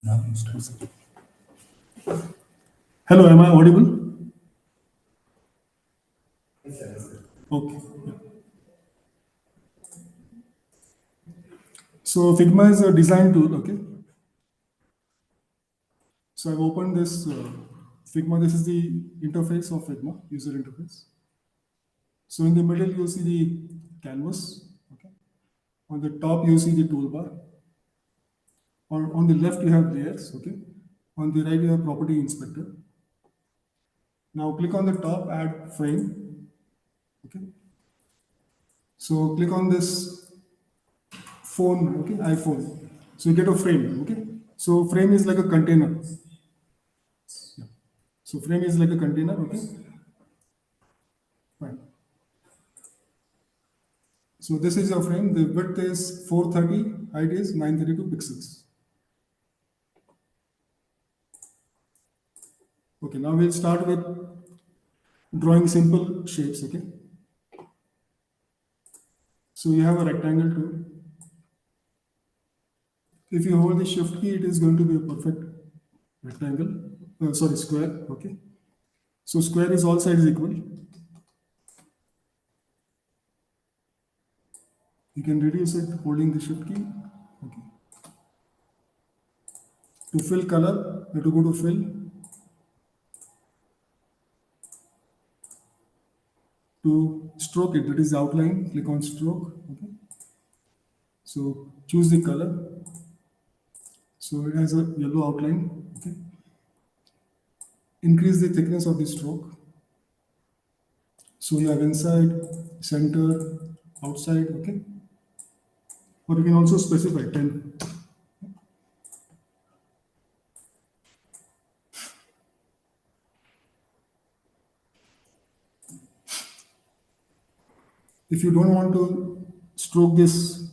Now you start. Hello, am I audible? Okay. Yeah. So Figma is a design tool. Okay. So I've opened this Figma. This is the interface of Figma, user interface. So in the middle you see the canvas. Okay. On the top you see the toolbar. On the left you have layers. Okay. On the right you have property inspector. Now click on the top, add frame. Okay. So click on this phone. Okay, iPhone. So you get a frame. Okay. So frame is like a container. Yeah. So frame is like a container. Okay. Fine. So this is your frame. The width is 430, height is 932 pixels. Okay, now we'll start with drawing simple shapes. Okay. So you have a rectangle tool. If you hold the shift key, it is going to be a perfect rectangle. Sorry, square. Okay. So square is all sides equal. You can reduce it holding the shift key. Okay. To fill color, you have to go to fill. To stroke it, that is the outline, click on stroke. Okay. So choose the color. So it has a yellow outline. Okay. Increase the thickness of the stroke. So you have inside, center, outside. Okay. Or you can also specify 10. If you don't want to stroke this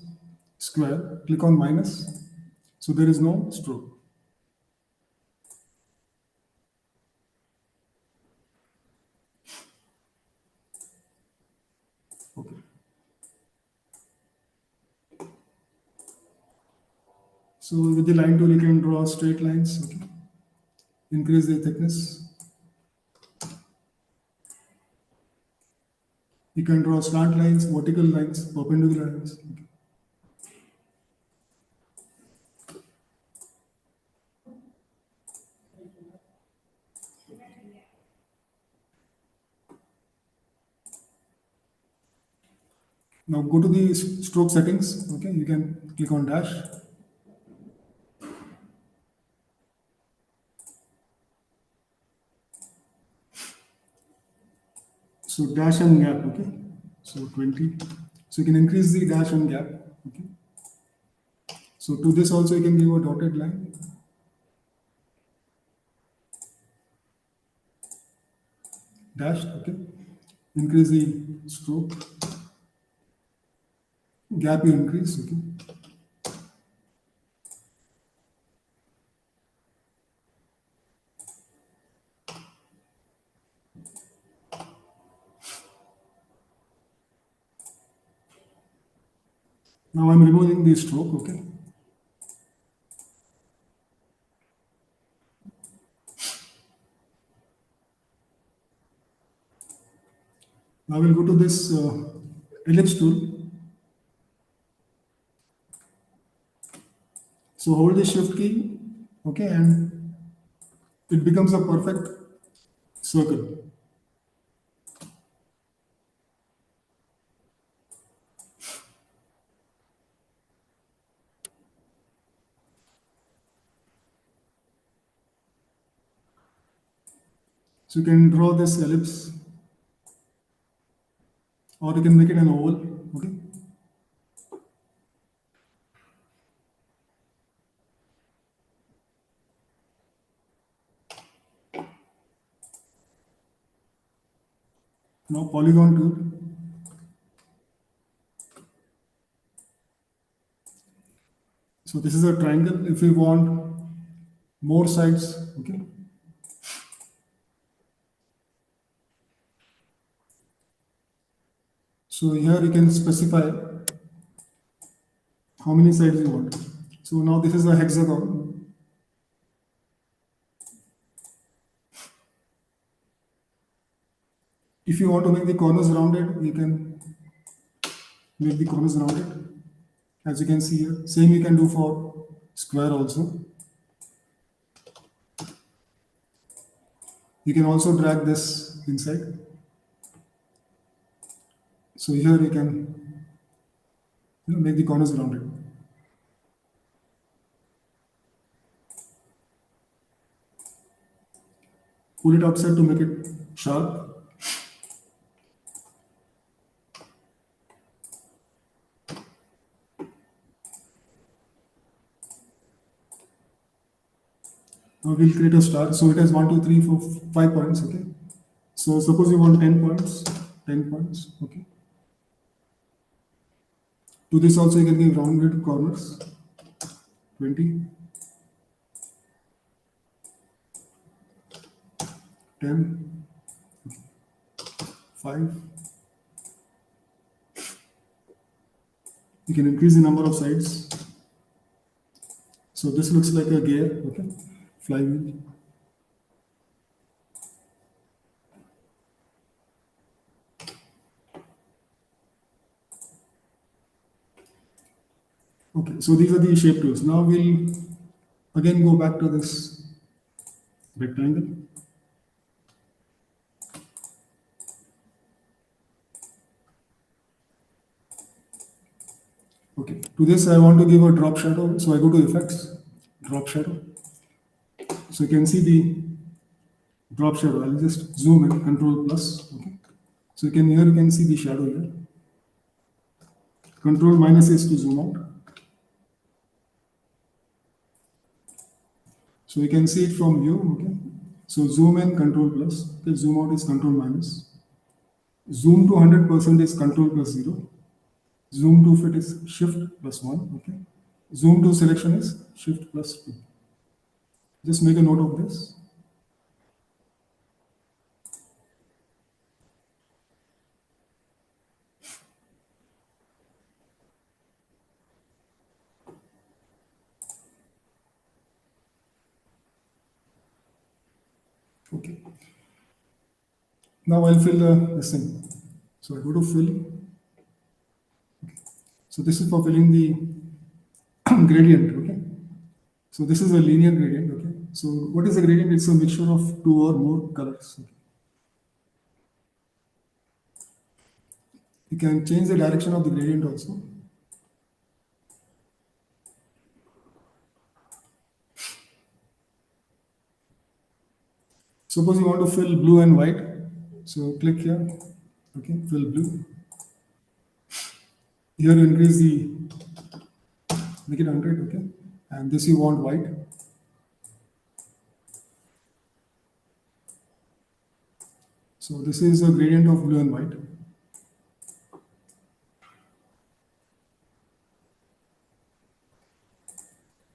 square, click on minus. So there is no stroke. Okay. So with the line tool, you can draw straight lines. Okay. Increase the thickness. You can draw slant lines, vertical lines, perpendicular lines. Okay. Now go to the stroke settings. Okay, you can click on dash. So dash and gap. Okay, so 20. So you can increase the dash and gap. Okay. So to this also you can give a dotted line. Dash. Okay. Increase the stroke. Gap you increase. Okay. Now I'm removing the stroke. Okay. Now we'll go to this ellipse tool. So hold the shift key, okay, and it becomes a perfect circle. So you can draw this ellipse, or you can make it an oval, okay. Now polygon tool. So this is a triangle. If we want more sides, okay. So here you can specify how many sides you want. So now this is a hexagon. If you want to make the corners rounded, you can make the corners rounded. As you can see here, same you can do for square also. You can also drag this inside. So here you can make the corners rounded. Pull it outside to make it sharp. Now we'll create a star. So it has 1, 2, 3, 4, 5 points. Okay. So suppose you want 10 points. 10 points. Okay. To this also you can give rounded corners. 20, 10, 5. You can increase the number of sides. So this looks like a gear. Okay. Flywheel. Okay, so these are the shape tools. Now we'll again go back to this rectangle. Okay, to this I want to give a drop shadow. So I go to effects, drop shadow. So you can see the drop shadow. I'll just zoom in, control plus. Okay. So you can see the shadow here. Control minus is to zoom out. So you can see it from view. Okay. So zoom in, control plus. Okay. Zoom out is control minus. Zoom to 100% is control plus 0. Zoom to fit is shift plus 1. Okay. Zoom to selection is shift plus 2. Just make a note of this. Okay. Now I'll fill this thing. So I go to fill. Okay. So this is for filling the gradient. Okay. So this is a linear gradient. Okay. So what is a gradient? It's a mixture of two or more colors. Okay. You can change the direction of the gradient also. Suppose you want to fill blue and white. So click here. Okay. Fill blue. Here you increase the, make it 100. Okay. And this you want white. So this is a gradient of blue and white.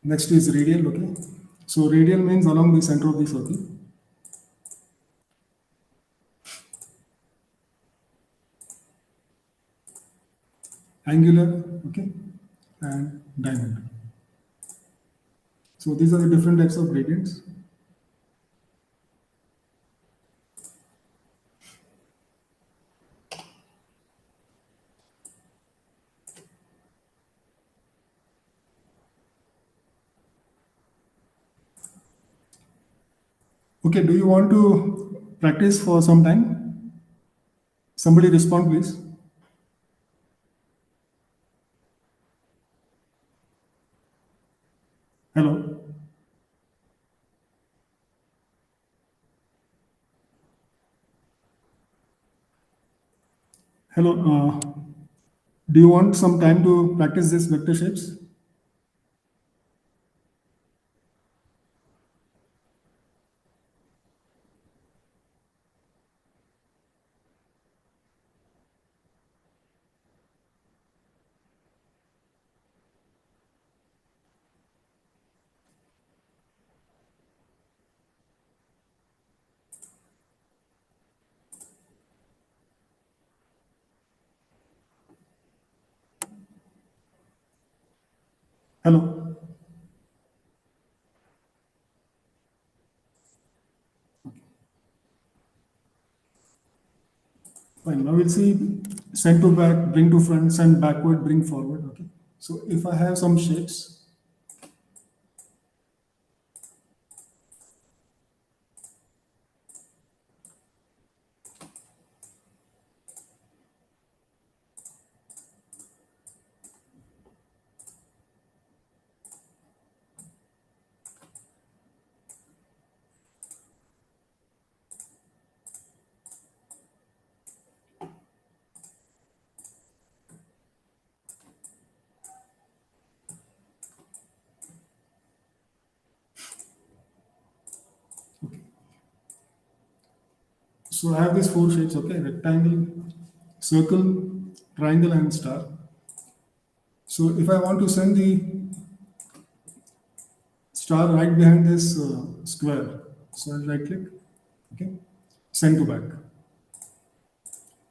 Next is radial. Okay. So radial means along the center of the circle. Angular, okay, and diamond. So these are the different types of gradients. Okay, do you want to practice for some time? Somebody respond, please. Hello. Hello. Do you want some time to practice these vector shapes? Fine. Now we'll see send to back, bring to front, send backward, bring forward. Okay. So if I have some shapes, so I have these four shapes, okay, rectangle, circle, triangle, and star. So if I want to send the star right behind this square, so I'll right click, okay, send to back.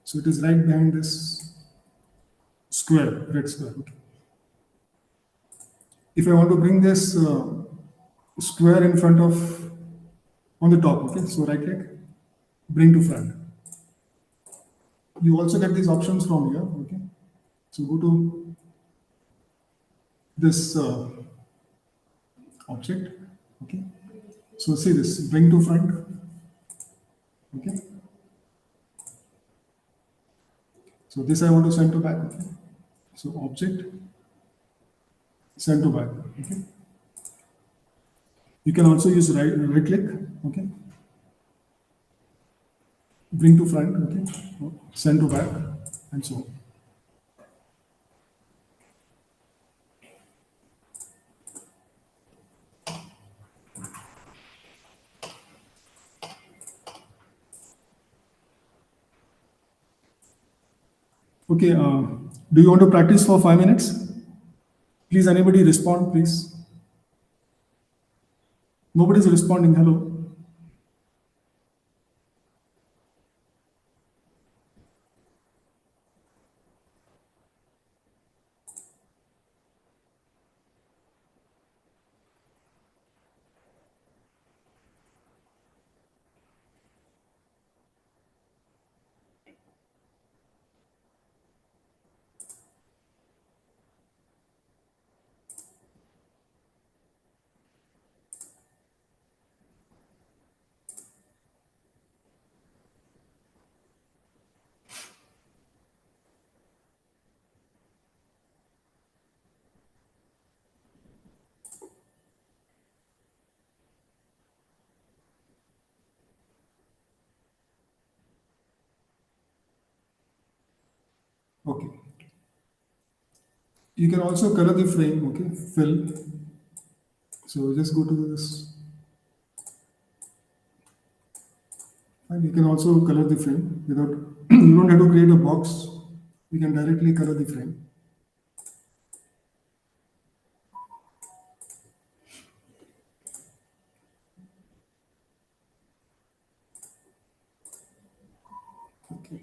So it is right behind this square, red square. Okay. If I want to bring this square in front of on the top, okay, so right click, bring to front. You also get these options from here, okay. So go to this object, okay. So see this, bring to front, okay. So this I want to send to back, okay. So object, send to back, okay. You can also use right click, okay. Bring to front, okay. Send to back, and so on. Okay, do you want to practice for 5 minutes? Please, anybody respond, please. Nobody's responding. Hello. Okay. You can also color the frame, okay? Fill. So just go to this. And you can also color the frame without, you don't have to create a box. You can directly color the frame. Okay.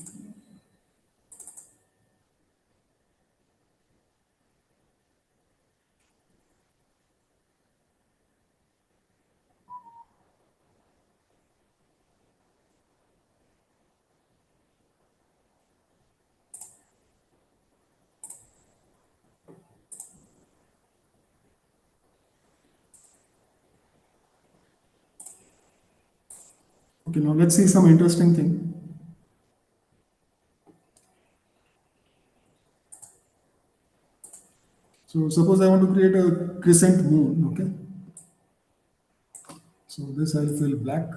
Okay, now let's see some interesting thing. So suppose I want to create a crescent moon, okay? So this I'll fill black,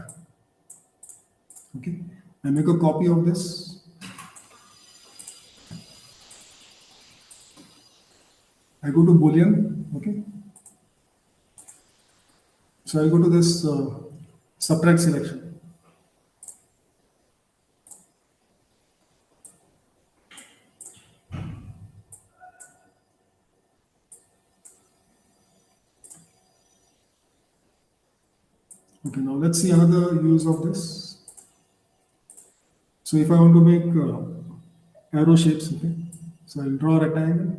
okay? I make a copy of this. I go to Boolean, okay? So I'll go to this subtract selection. Okay, now let's see another use of this. So if I want to make arrow shapes, okay, so I'll draw a rectangle,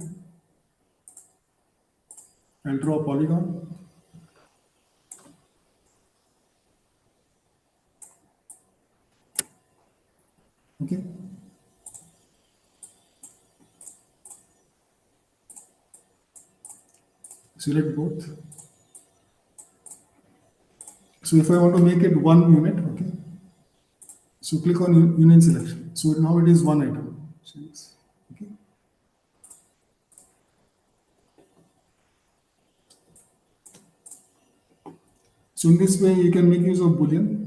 I'll draw a polygon, okay. select both. So if I want to make it one unit, okay, so click on union selection. So now it is one item. So okay. So in this way, you can make use of Boolean.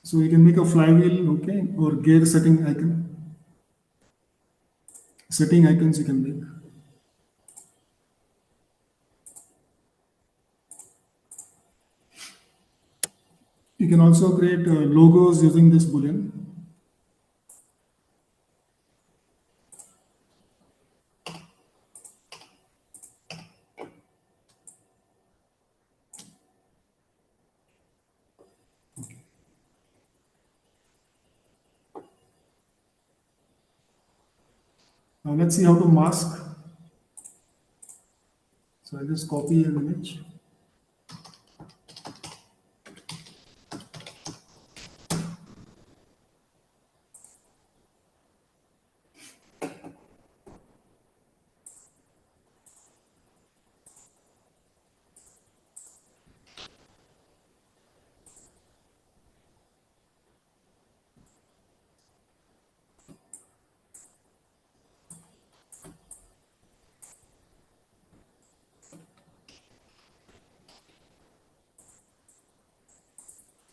So you can make a flywheel, okay, or gear setting icon. Setting icons you can make. You can also create logos using this Boolean. Now let's see how to mask. So I'll just copy an image.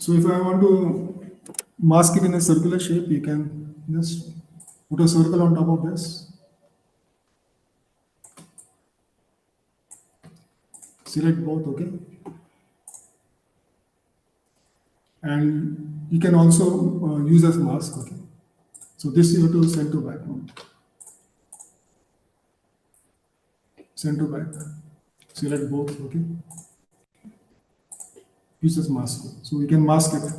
So if I want to mask it in a circular shape, you can just put a circle on top of this. Select both, okay. And you can also use as mask, okay. So this you have to send to back. Send to back. Select both, okay. Use as mask. So we can mask it.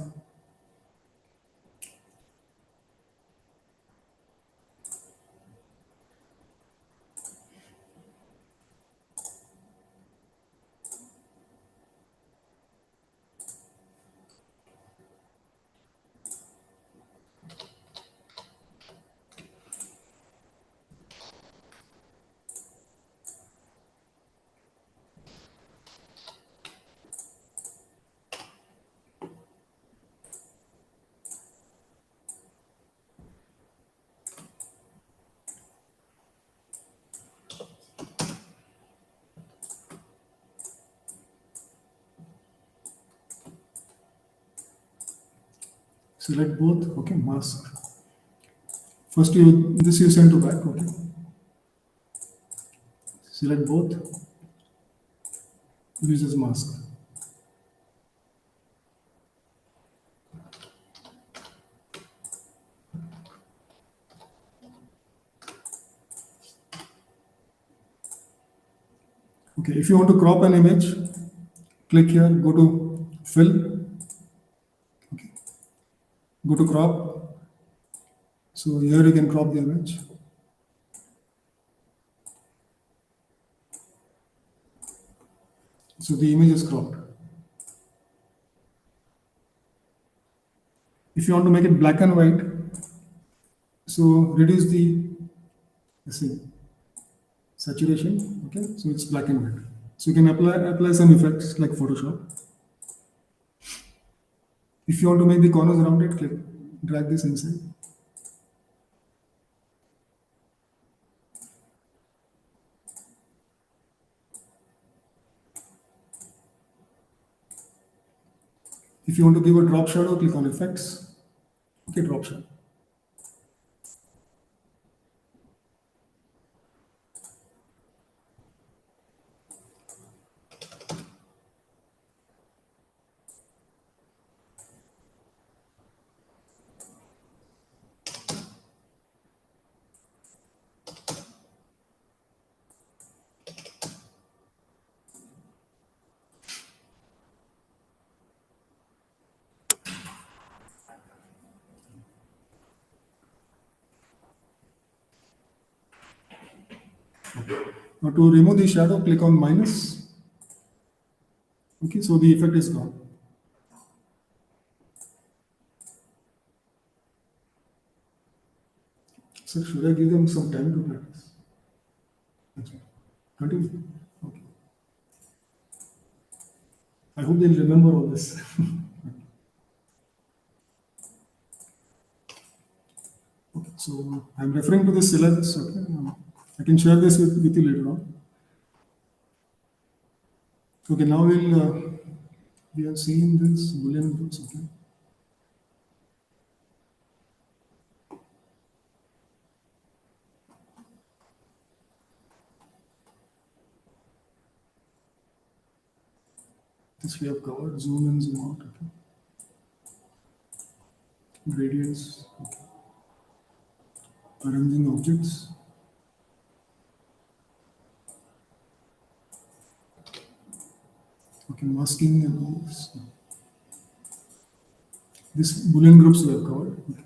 Select both, okay, mask. First you send to back, okay. Select both, use as mask. Okay, if you want to crop an image, click here, go to fill, okay. Go to crop. So here you can crop the image. So the image is cropped. If you want to make it black and white, so reduce the, let's see, saturation, okay, so it's black and white. So you can apply some effects like Photoshop. If you want to make the corners around it, click, drag this inside. If you want to give a drop shadow, click on effects, okay, drop shadow. Now to remove the shadow, click on minus. Okay, so the effect is gone. So should I give them some time to practice? Okay. Continue. Okay. I hope they'll remember all this. Okay, so I'm referring to the syllabus. Okay, I can share this with you later on. Okay, now we have seen this Boolean groups. Okay, this we have covered. Zoom in, zoom out. Okay, gradients. Okay. Arranging objects. Okay, masking and all this. This Boolean groups we have covered. Okay.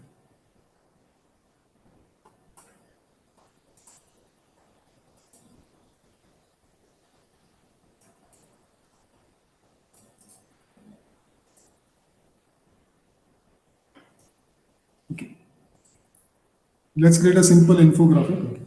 Okay. Let's create a simple infographic. Okay.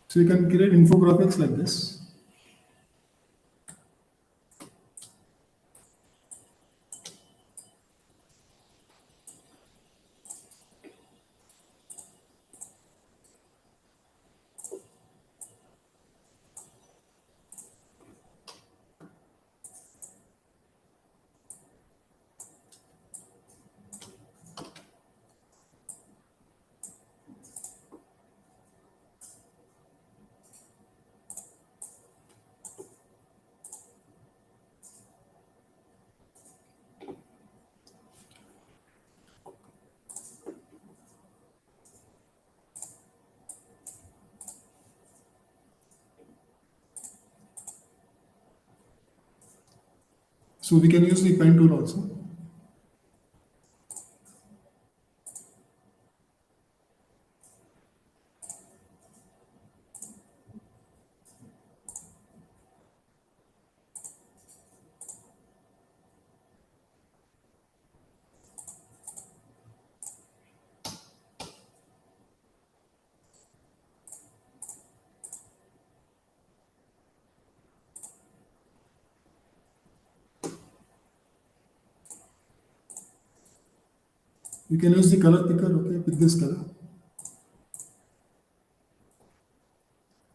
So you can create infographics like this. So we can use the pen tool also. You can use the color picker, okay, with this color.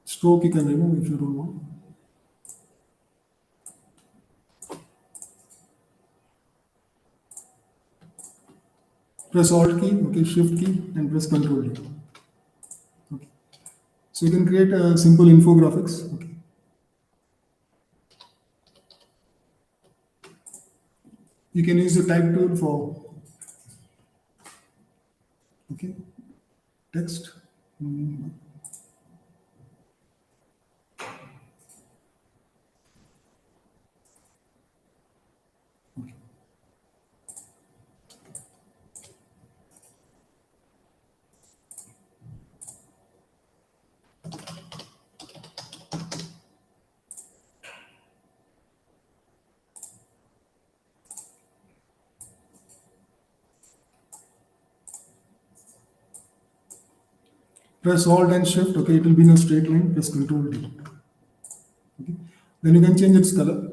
Stroke you can remove if you don't want. Press Alt key, okay, Shift key, and press Control key. Okay. So you can create a simple infographics. Okay. You can use the type tool for okay text. Mm, okay. Press Alt and Shift, okay, it will be in a straight line, press Control D. Okay. Then you can change its color.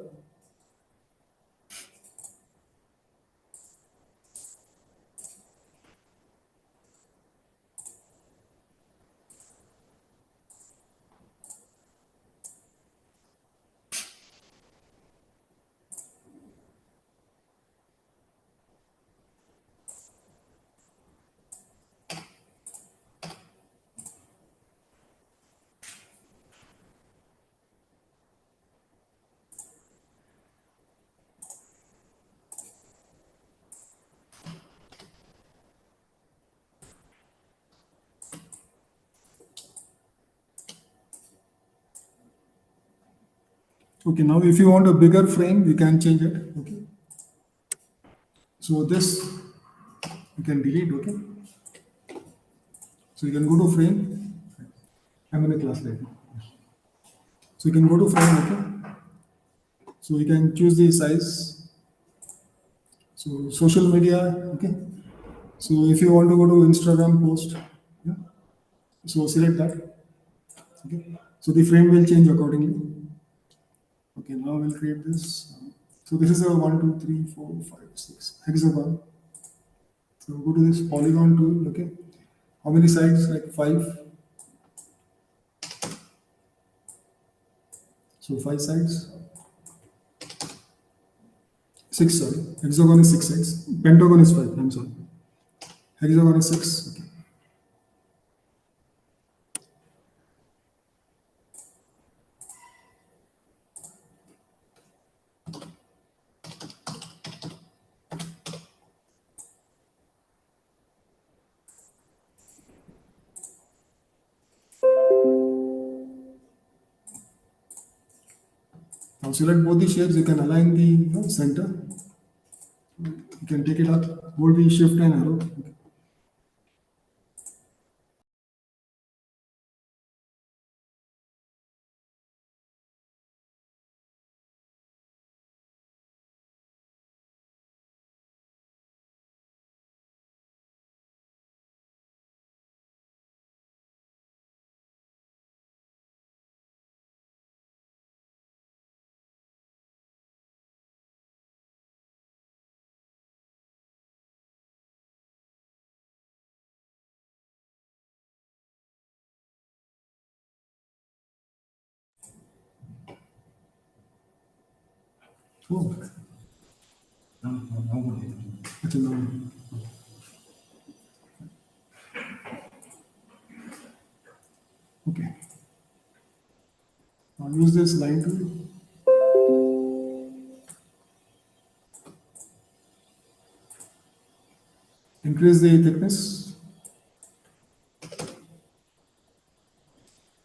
Okay, now if you want a bigger frame, you can change it. Okay. So this you can delete, okay. So you can go to frame. I'm in a class right now. So you can go to frame, okay. So you can choose the size. So social media, okay. So if you want to go to Instagram post, yeah. So select that. Okay. So the frame will change accordingly. Okay, now we'll create this. So this is a 1, 2, 3, 4, 5, 6 hexagon. So go to this polygon tool, okay. How many sides? Like 5. So 5 sides. 6, sorry. Hexagon is 6 sides. Pentagon is 5, I'm sorry. Hexagon is 6. Okay. Now select both the shapes, you can align the center. You can take it up, hold the shift and arrow. Okay. Oh. Okay, now. Okay. Now use this line tool. Increase the thickness.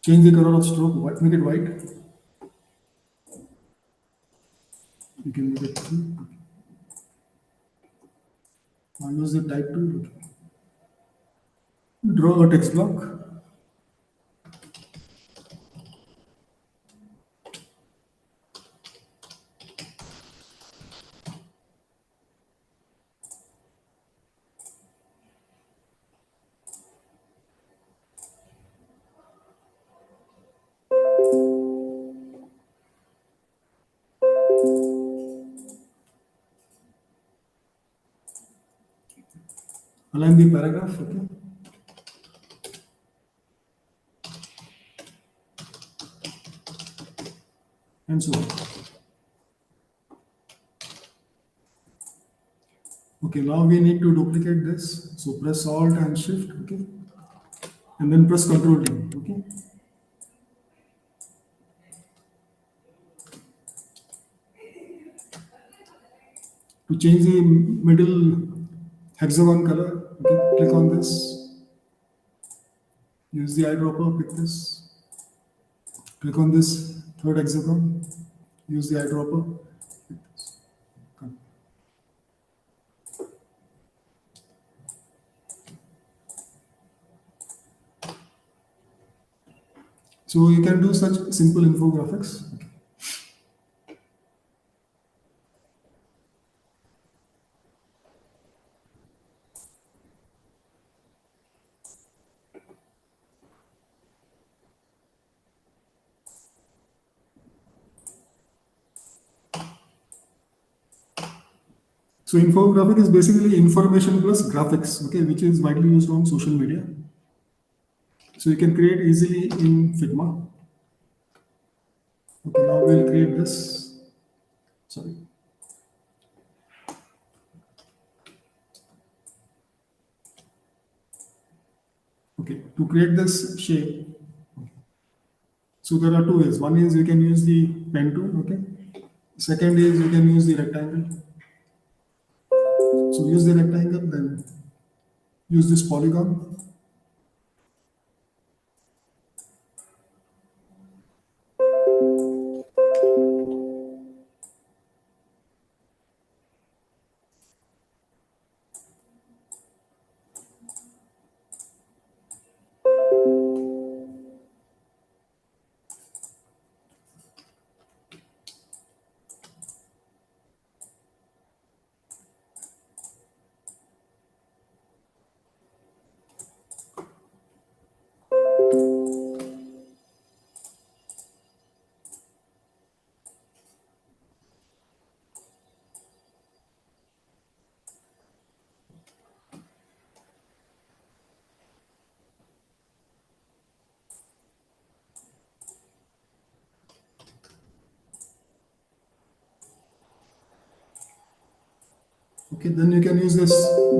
Change the color of stroke. Make it white. You can make it blue. Okay. Now use the type tool. Okay. Draw a text block. Align the paragraph. Okay. And so on. Okay, now we need to duplicate this. So press Alt and Shift, okay, and then press Control D, okay. To change the middle hexagon color, okay, click on this. Use the eyedropper, pick this. Click on this third hexagon. Use the eyedropper. Pick this. Come. So you can do such simple infographics. Okay. So infographic is basically information plus graphics, okay, which is widely used on social media. So you can create easily in Figma. Okay, now we'll create this. Sorry. Okay, to create this shape, so there are two ways. One is you can use the pen tool, okay. Second is you can use the rectangle. So use the rectangle, then use this polygon. Okay, then you can use this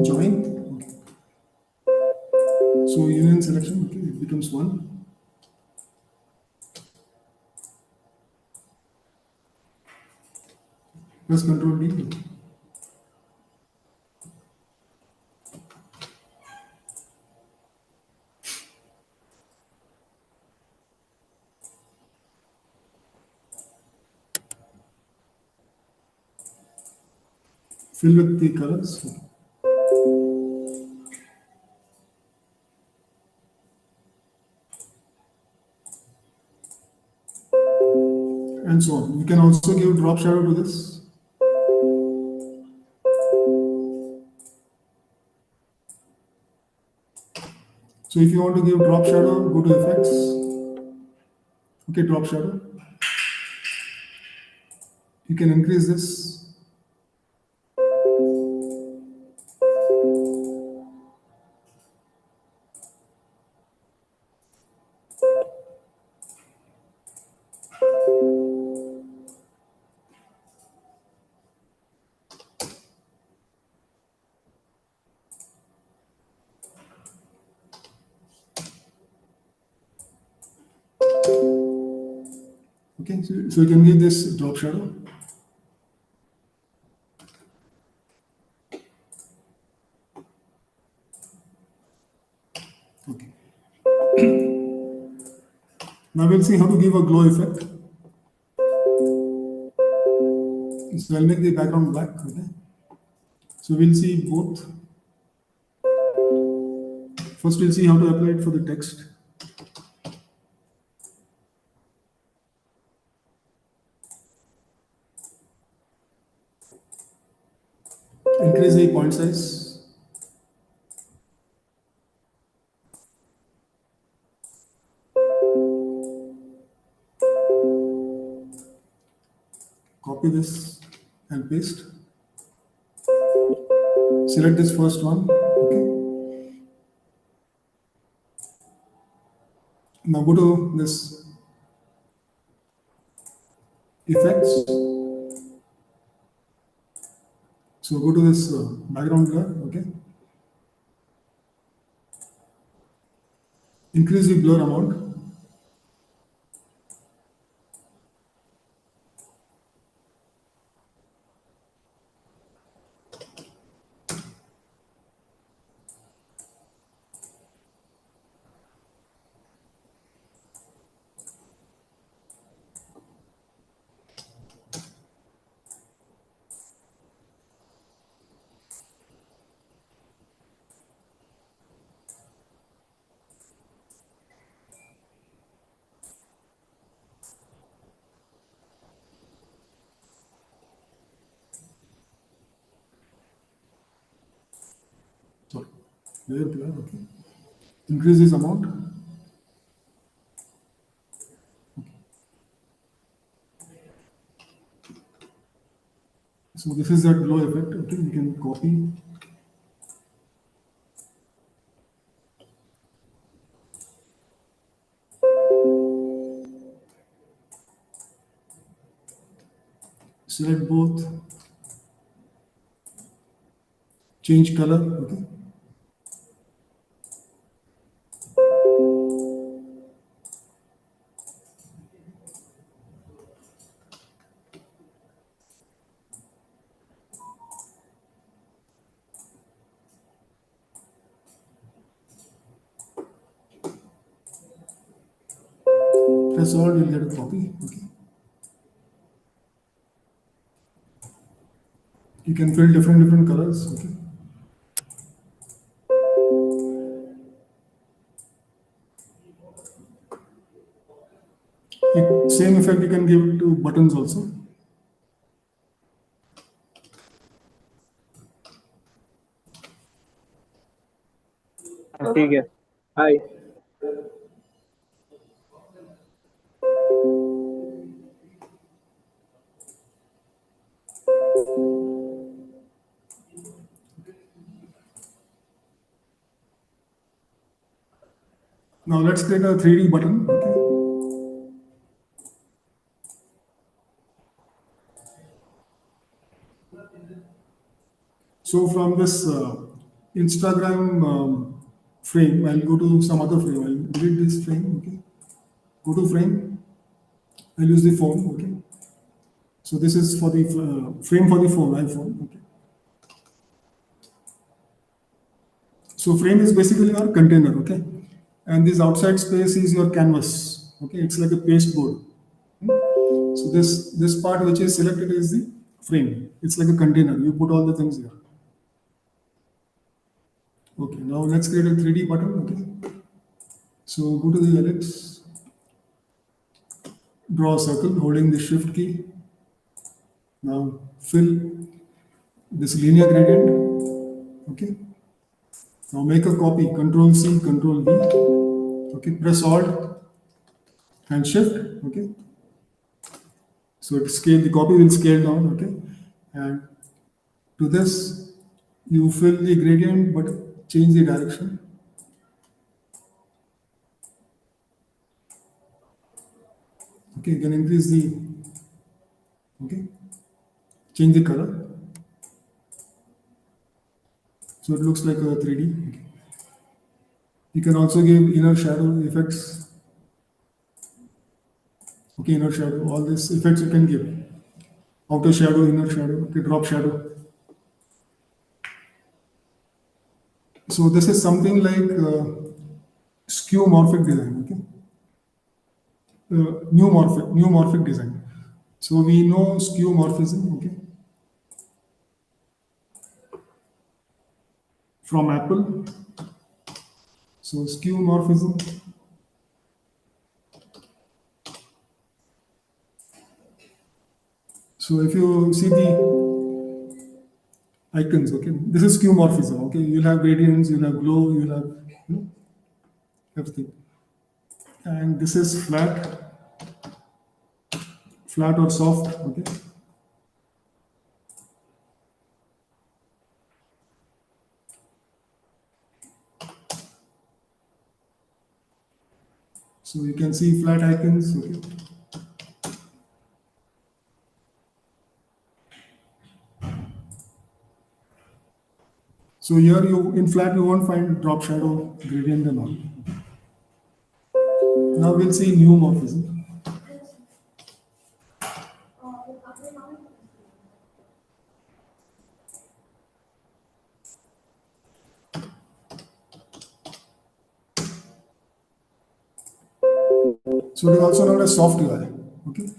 join. Okay. So union selection, okay, it becomes one. Press Control D. Fill with the colors. And so on. You can also give drop shadow to this. So if you want to give drop shadow, go to effects. Okay, drop shadow. You can increase this. Okay, so you can give this drop shadow. Okay. Now we'll see how to give a glow effect. So I'll make the background black. Okay. So we'll see both. First, we'll see how to apply it for the text. Increase the point size. Copy this and paste. Select this first one. Okay. Now go to this effects. So go to this background blur. Okay. Increase the blur amount. Sorry. Layer blur. Okay. Increase this amount. So this is that glow effect. Okay, you can copy. Select both. Change color. Okay. Press all, you'll get a copy. Okay. You can fill different colors. Okay. Same effect you can give to buttons also. ठीक है हाय Now let's create a 3D button. Okay. So from this Instagram frame, I'll go to some other frame. I'll delete this frame. Okay. Go to frame. I'll use the phone. Okay. So this is for the frame for the phone, iPhone. Okay. So frame is basically your container. Okay. And this outside space is your canvas. Okay. It's like a pasteboard. So this part which is selected is the frame. It's like a container. You put all the things here. Okay. Now let's create a 3D button. Okay. So go to the ellipse. Draw a circle holding the shift key. Now fill this linear gradient. Okay. Now make a copy. Control C, Control V. Okay. Press Alt and Shift. Okay. So it scale. The copy will scale down. Okay. And to this, you fill the gradient, but change the direction. Okay. You can increase the. Okay. Change the color. So it looks like a 3D. Okay. You can also give inner shadow effects. Okay, inner shadow, all these effects you can give. Outer shadow, inner shadow, okay, drop shadow. So this is something like skeuomorphic design, okay? Neumorphic design. So we know skeuomorphism, okay? From Apple. So skeuomorphism. So if you see the icons, okay, this is skeuomorphism, okay? You'll have gradients, you'll have glow, you'll have everything. And this is flat or soft, okay? So you can see flat icons, okay? So here you in flat you won't find drop shadow, gradient and all. Now we'll see neumorphism. So it is also known as soft UI. Okay.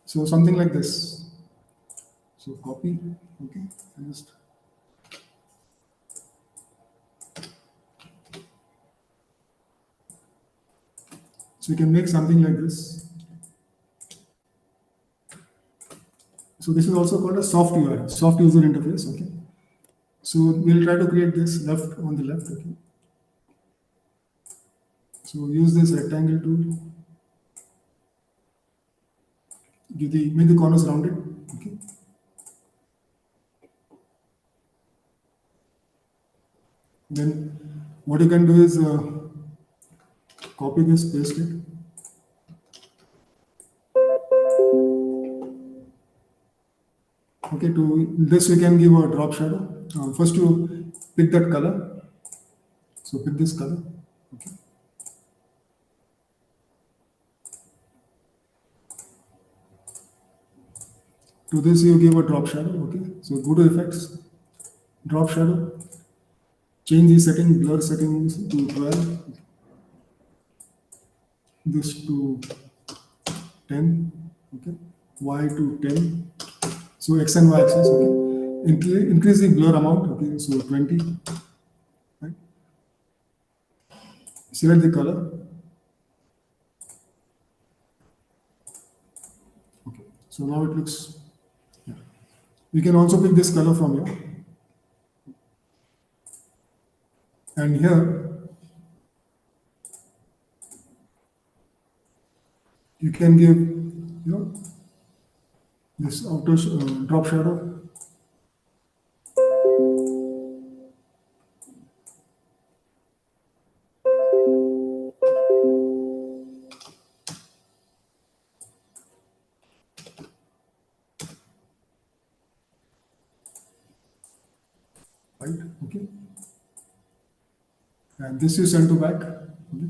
So something like this. So copy. Okay. And just so you can make something like this. So this is also called a soft UI, soft user interface. Okay. So we'll try to create this left on the left. Okay. So use this rectangle tool. Make the corners rounded. Okay. Then what you can do is copy this, paste it. Okay, to this we can give a drop shadow. First you pick that color. So pick this color. Okay. To this you give a drop shadow. Okay. So go to effects, drop shadow, change the setting, blur settings to 12, this to 10, okay, Y to 10. So X and Y axis, okay. Increase the blur amount, okay, so 20, right? Select the color. Okay. So now it looks, yeah. You can also pick this color from here. And here, you can give, this outer drop shadow. Right, okay. And this you send to back. Okay.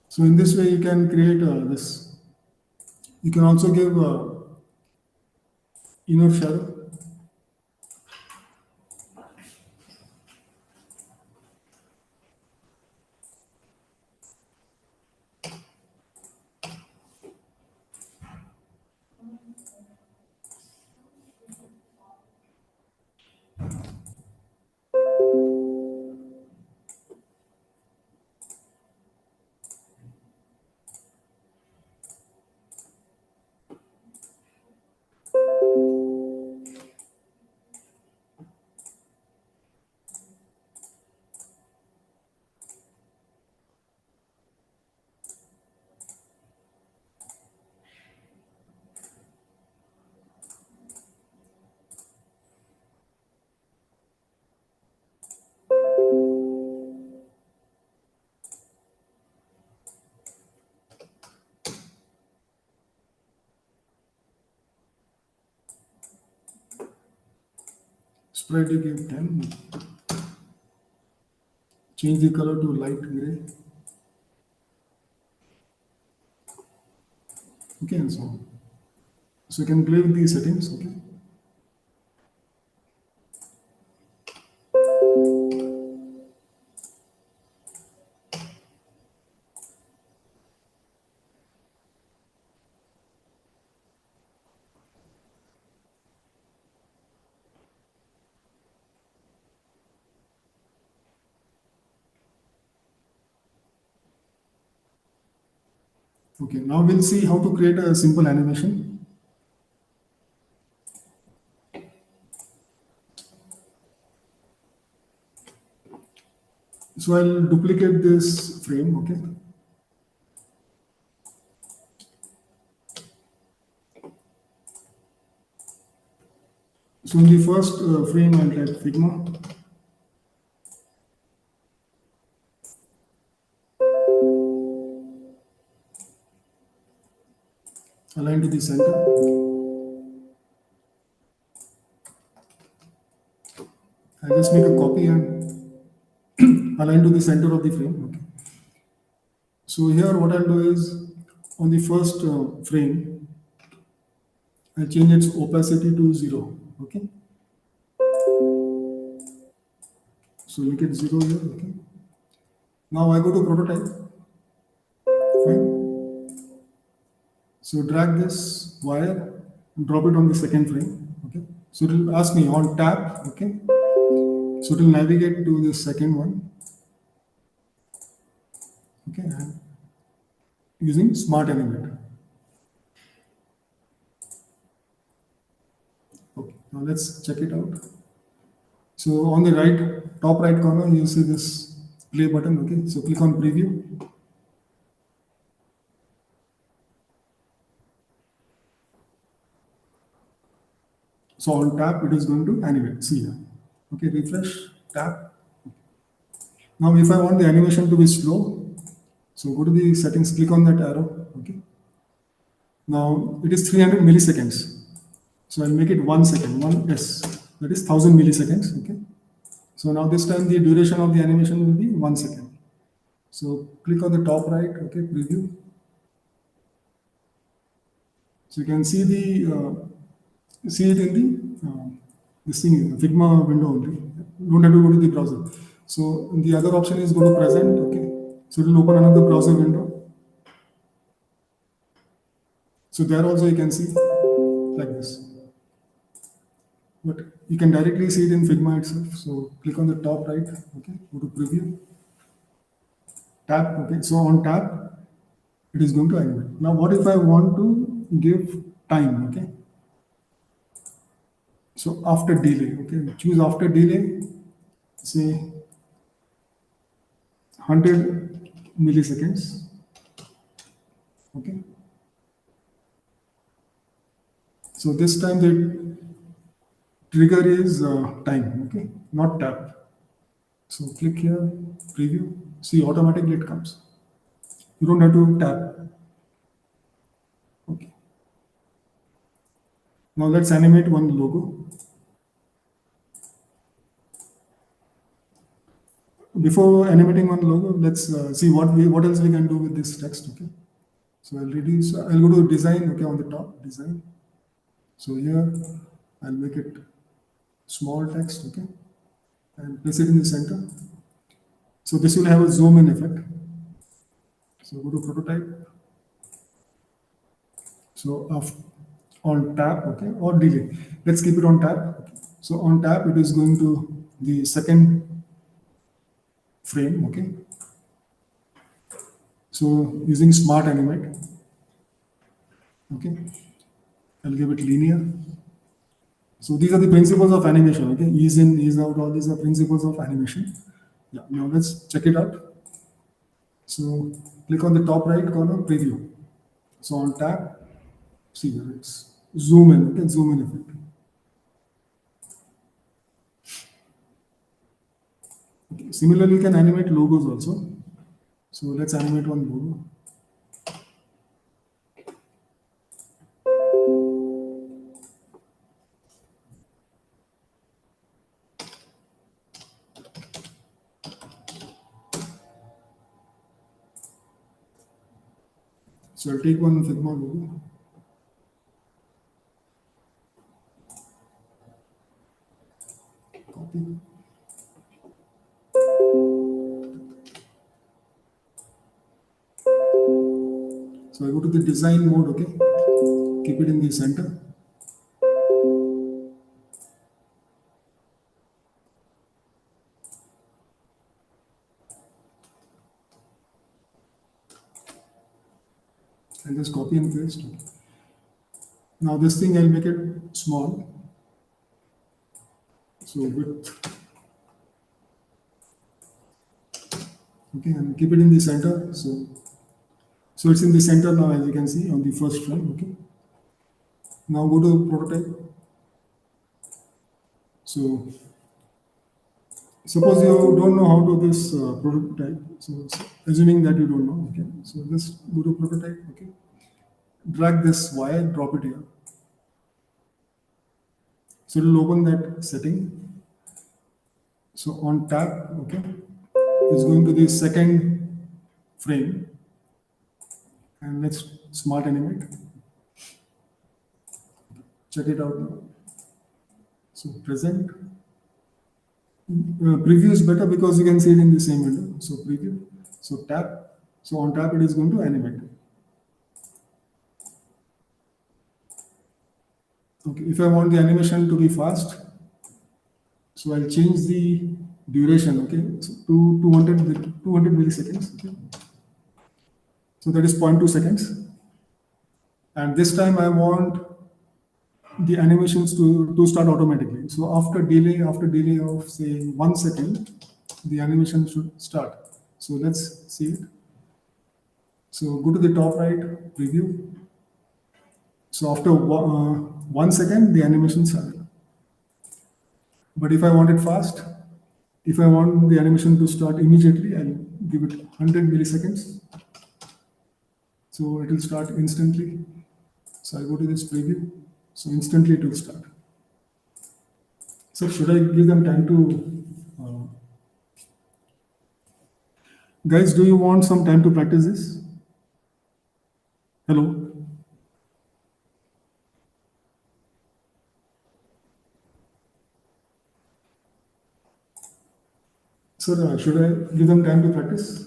So in this way, you can create this. You can also give inner shadow. Spread you give 10. Change the color to light gray. Okay, and so on. So you can play with these settings. Okay. Okay, now we'll see how to create a simple animation. So I'll duplicate this frame, okay. So in the first frame, I'll type Figma. Align to the center. I'll just make a copy and align to the center of the frame. Okay. So here what I'll do is, on the first frame, I'll change its opacity to 0. Okay. So make it 0 here. Okay. Now I go to prototype. Fine. So drag this wire and drop it on the second frame. Okay. So it will ask me on tap. Okay. So it will navigate to the second one. Okay, and using smart animate. Okay, now let's check it out. So on the right, top right corner, you see this play button. Okay, so click on preview. So on tap, it is going to animate. See here. Okay, refresh, tap. Now, if I want the animation to be slow, so go to the settings, click on that arrow. Okay. Now it is 300 milliseconds. So I'll make it 1 second, 1s. That is 1000 milliseconds. Okay. So now this time the duration of the animation will be 1 second. So click on the top right. Okay, preview. So you can see see it in the this thing Figma window only. Don't have to go to the browser. So the other option is go to present. Okay, so it will open another browser window. So there also you can see like this. But you can directly see it in Figma itself. So click on the top right. Okay, go to preview. Tap. Okay, so on tap, it is going to animate. Now, what if I want to give time? Okay. So after delay, okay, choose after delay, say 100 milliseconds. Okay. So this time the trigger is time, okay, not tap. So click here, preview, see automatically it comes. You don't have to tap. Okay. Now let's animate one logo. Before animating one logo, let's see what else we can do with this text. Okay. So I'll reduce. I'll go to design. Okay, on the top design. So here I'll make it small text. Okay, and place it in the center. So this will have a zoom in effect. So go to prototype. So on tap, okay, or delay. Let's keep it on tap. Okay. So on tap, it is going to the second frame. Okay. So using smart animate. Okay. I'll give it linear. So these are the principles of animation. Okay. Ease in, ease out. All these are principles of animation. Yeah. Now let's check it out. So click on the top right corner, preview. So on tap, see here it's zoom in. Okay. Zoom in effect. Okay. Similarly, you can animate logos also. So let's animate one logo. So I'll take one Figma logo. Copy. So I go to the design mode, okay? Keep it in the center. And just copy and paste. Now this thing I'll make it small. So width. Okay, and keep it in the center. So it's in the center now, as you can see on the first frame. Okay. Now go to prototype. So suppose you don't know how to this prototype. So assuming that you don't know. Okay. So just go to prototype. Okay. Drag this wire, drop it here. So it will open that setting. So on tab, okay, is going to the second frame. And let's smart animate. Check it out now. So present. Preview is better because you can see it in the same window. So preview. So tap. So on tap, it is going to animate. Okay. If I want the animation to be fast, So I'll change the duration, okay, so to 200 milliseconds, okay. So that is 0.2 seconds. And this time I want the animations to start automatically. So after delay of say 1 second, the animation should start. So let's see it. So go to the top right, preview. So after 1 second, the animation started. But if I want it fast, if I want the animation to start immediately, I'll give it 100 milliseconds. So it will start instantly. So I go to this preview. So instantly it will start. So should I give them time to, guys, do you want some time to practice this? Hello? Sir, should I give them time to practice?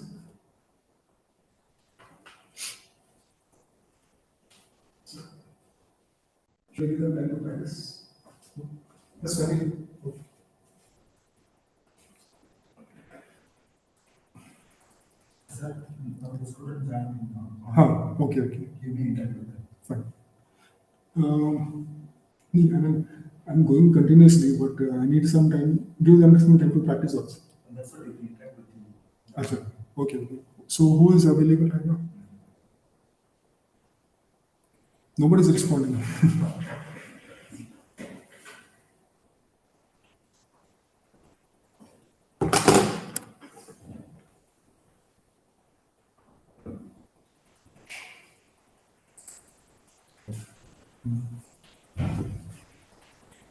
Should I give them time to practice? Yes, sorry. Okay, okay. Fine. I mean, I'm going continuously, but I need some time. Give them some time to practice also. Acha. Okay, okay. So who is available right now? Nobody is responding.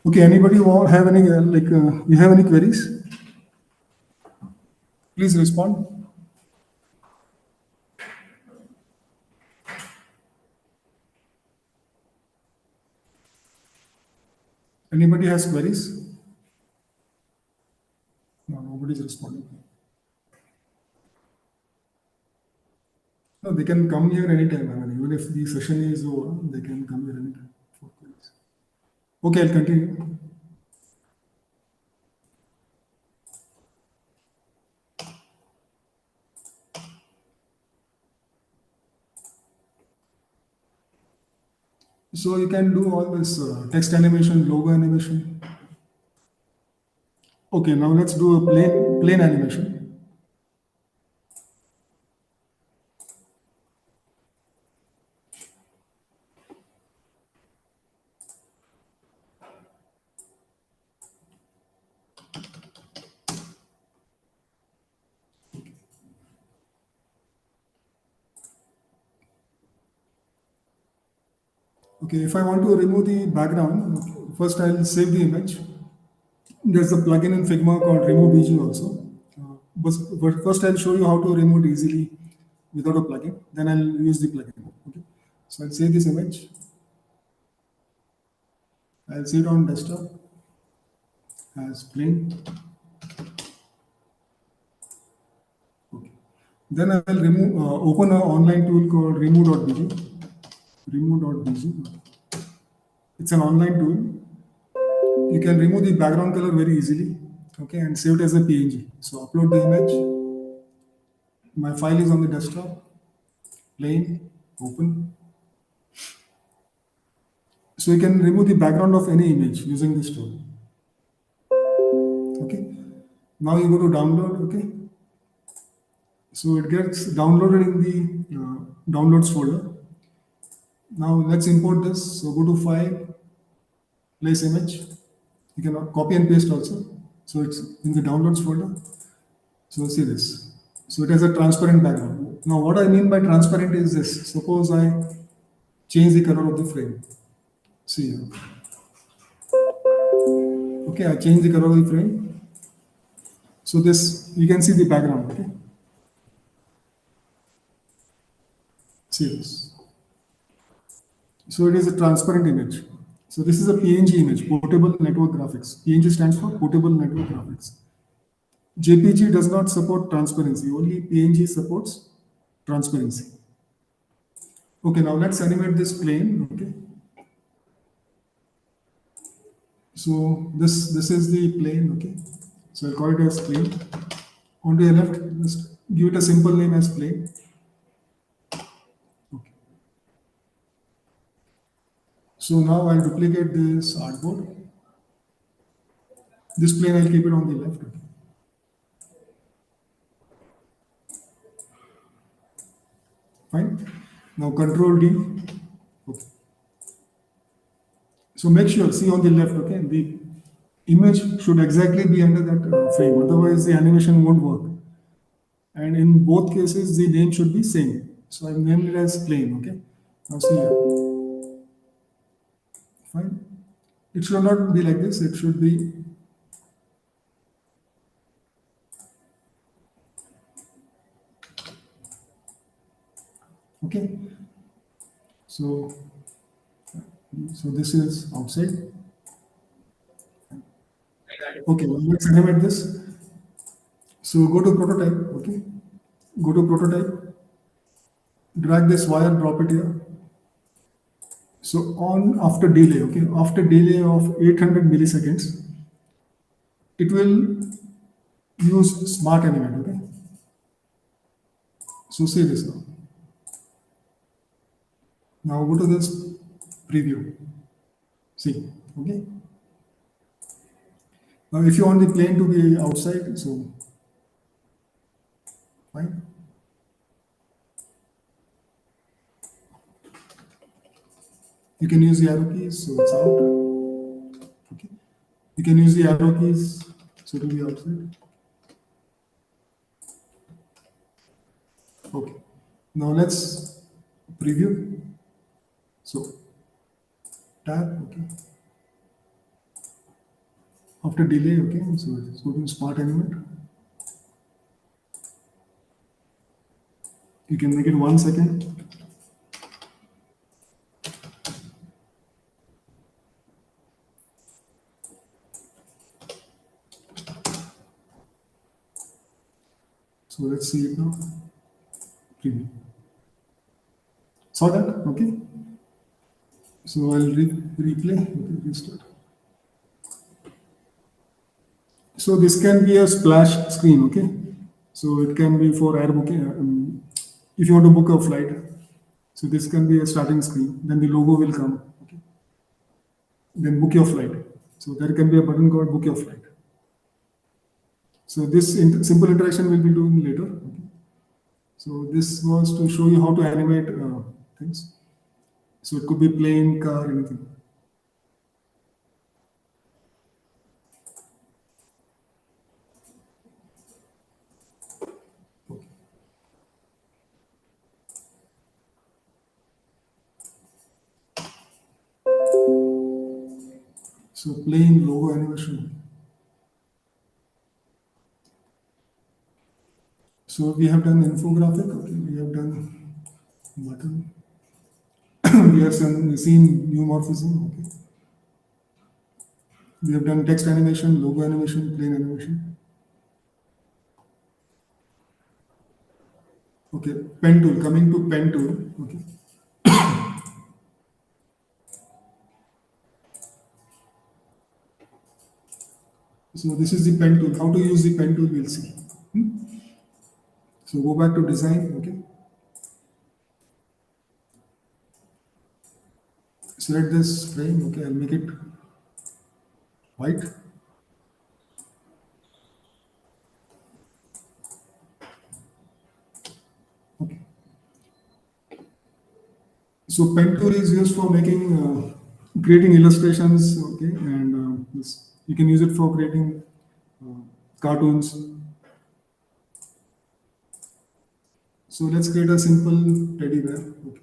Okay, anybody have any you have any queries? Please respond. Anybody has queries? No, nobody is responding. No, they can come here anytime. I mean, even if the session is over, they can come here anytime for queries. Okay, I'll continue. So you can do all this text animation, logo animation. Okay, now let's do a plain animation. Okay, if I want to remove the background, okay, first I'll save the image. There's a plugin in Figma called Remove BG also. But first I'll show you how to remove it easily without a plugin. Then I'll use the plugin. Okay. So I'll save this image. I'll see it on desktop as plain. Okay. Then I will open an online tool called remove.bg. Remove.bg. It's an online tool. You can remove the background color very easily. Okay, and save it as a PNG. So upload the image. My file is on the desktop. Plain. Open. So you can remove the background of any image using this tool. Okay. Now you go to download. Okay. So it gets downloaded in the downloads folder. Now let's import this. So go to file, place image. You can copy and paste also. So it's in the downloads folder. So see this. So it has a transparent background. Now what I mean by transparent is this. Suppose I change the color of the frame. See here. Okay, I change the color of the frame. So this, you can see the background. Okay. See this. So it is a transparent image. So this is a PNG image, portable network graphics. PNG stands for portable network graphics. JPG does not support transparency. Only PNG supports transparency. Okay, now let's animate this plane. Okay. So this is the plane, okay. So I'll call it as plane. On the left, just give it a simple name as plane. Okay. So now I'll duplicate this artboard. This plane I'll keep it on the left. Okay. Fine. Now Control D. Okay. So make sure, see on the left, okay, the image should exactly be under that frame. Otherwise, the animation won't work. And in both cases, the name should be same. So I've named it as plane. Okay. Now see here. Fine. It should not be like this. It should be okay. So this is outside. Okay. Let's animate this. So go to prototype. Okay. Go to prototype. Drag this wire. Drop it here. So on after delay. Okay. After delay of 800 milliseconds, it will use smart animate. Okay. So see this now. Now go to this preview. See, okay. Now if you want the plane to be outside, so fine. You can use the arrow keys, so it's out. Okay. You can use the arrow keys, so it will be outside. Okay. Now let's preview. So tab, okay. After delay, okay. So let's go to smart animate. You can make it 1 second. So let's see it now. Preview. Saw that? Okay. So I'll replay. Okay, restart. So this can be a splash screen, okay? So it can be for air booking. If you want to book a flight, so this can be a starting screen. Then the logo will come. Okay. Then book your flight. So there can be a button called book your flight. So this simple interaction we'll be doing later. Okay. So this was to show you how to animate things. So it could be plane, car, anything. Okay. So plane logo animation. So we have done infographic. Okay. We have done button. We have seen neumorphism. Okay. We have done text animation, logo animation, plane animation. Okay, pen tool. Coming to pen tool. Okay. So this is the pen tool. How to use the pen tool, we'll see. So go back to design. Okay. Select this frame. Okay, I'll make it white. Okay. So pen tool is used for making, creating illustrations. Okay, and you can use it for creating uh, cartoons. So let's create a simple teddy bear. Okay.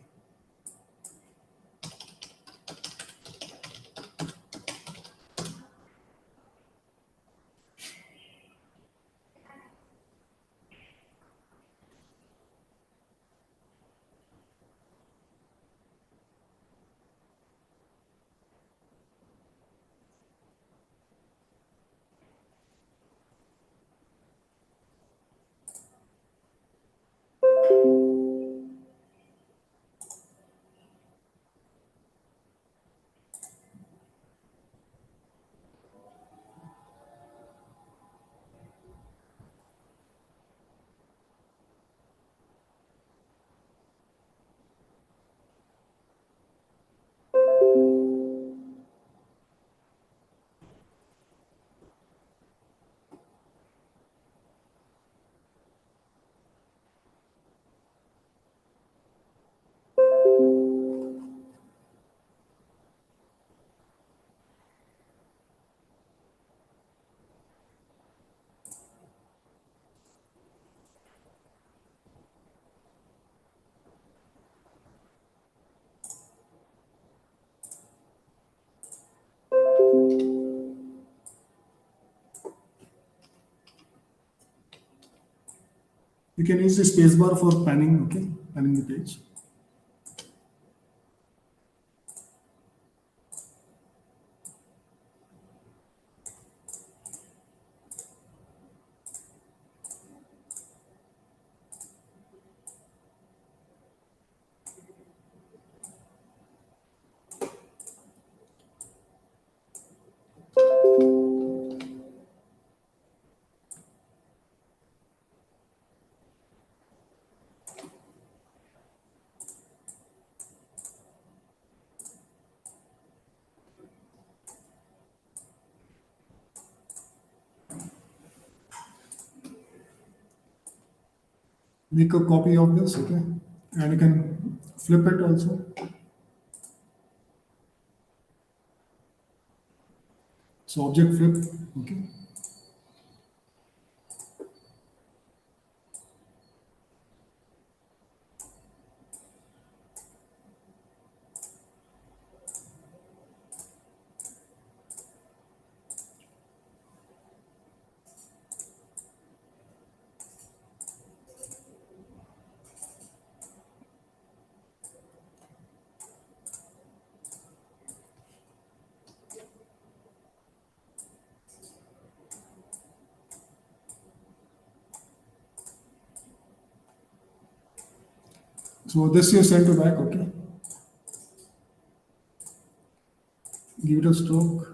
You can use the spacebar for panning, okay, panning the page. Make a copy of this, okay, and you can flip it also. So object flip, okay. So this you send to back, okay. Give it a stroke.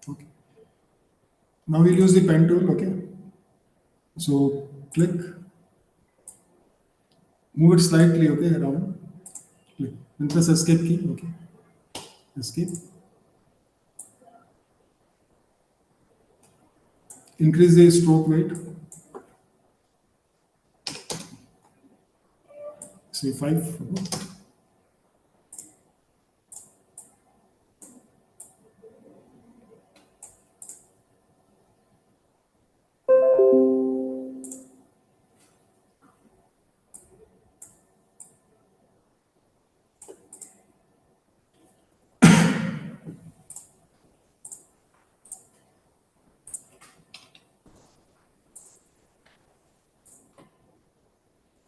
Okay. Now we'll use the pen tool, okay. So click, move it slightly, okay, around. Click, then press escape key, okay. Escape. Increase the stroke weight, say 5. Okay.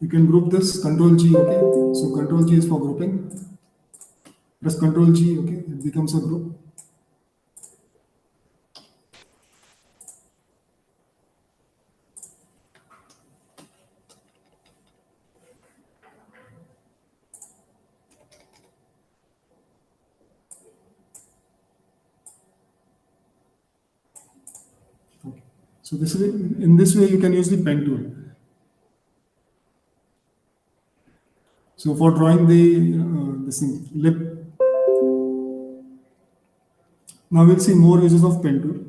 You can group this, Control G, okay. So Control G is for grouping. Press Control G, okay, it becomes a group. Okay. So this way, in this way, you can use the pen tool. So for drawing the this thing, lip, now we'll see more uses of pen tool.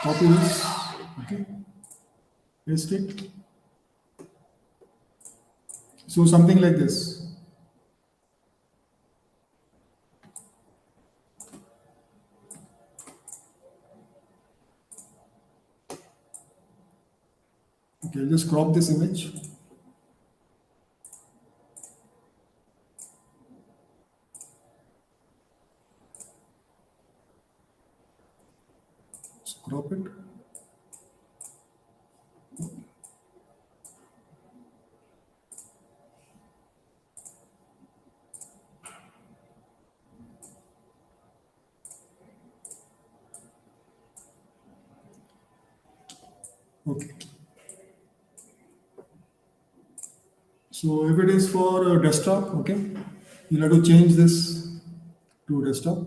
copy this, okay, paste it. So something like this. Okay, just crop this image. Just crop it. Okay. So if it is for desktop, okay, you'll have to change this to desktop.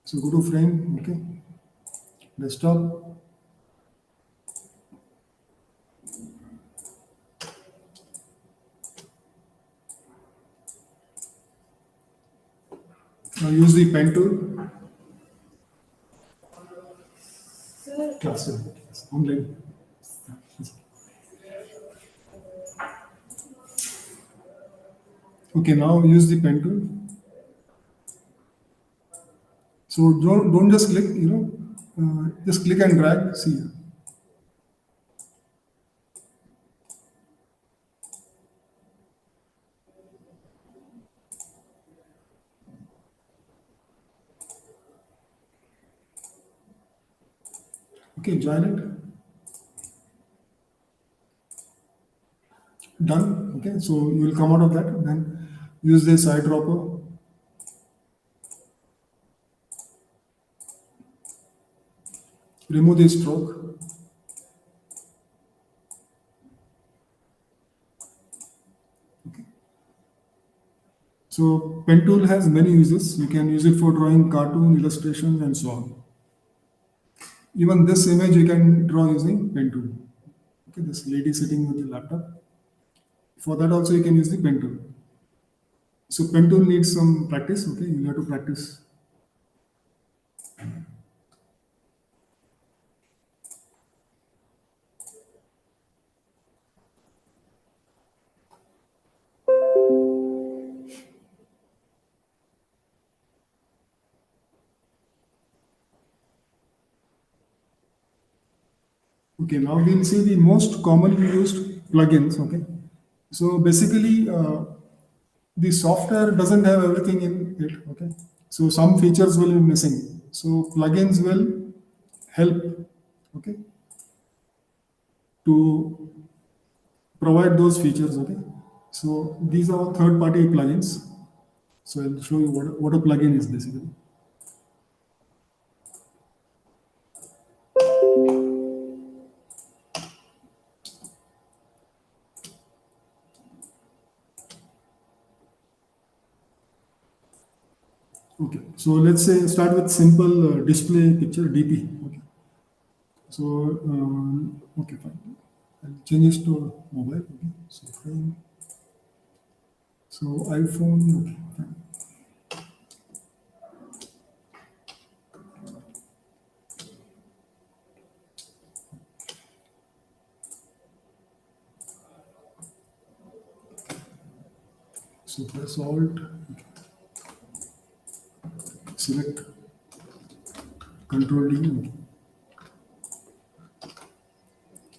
So go to frame, okay, desktop. Now use the pen tool. Class, online. Okay, now use the pen tool. So don't just click, just click and drag. See here. Okay, join it. Done. Okay, so you will come out of that. Then use the eyedropper. Remove the stroke. So pen tool has many uses. You can use it for drawing cartoon, illustrations, and so on. Even this image you can draw using pen tool. Okay, this lady sitting with the laptop. For that also you can use the pen tool. So pen tool needs some practice. Okay, you have to practice. Okay, now we'll see the most commonly used plugins. Okay, so basically the software doesn't have everything in it. Okay, so some features will be missing. So plugins will help. Okay, to provide those features. Okay, so these are third-party plugins. So I'll show you what a plugin is basically. Okay, so let's say start with simple display picture DP. Okay, so okay, fine. I'll change this to mobile. Okay, so frame. So iPhone. Okay, fine. So press Alt. Okay. Select Control D. Okay.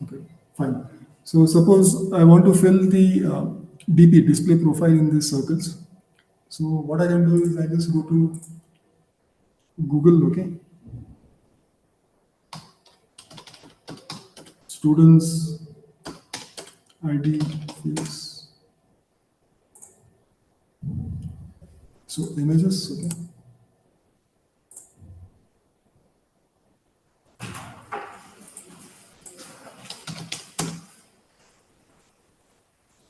Okay, fine. So suppose I want to fill the DP display profile in these circles. So what I can do is I just go to Google, okay, students ID face. So images, okay.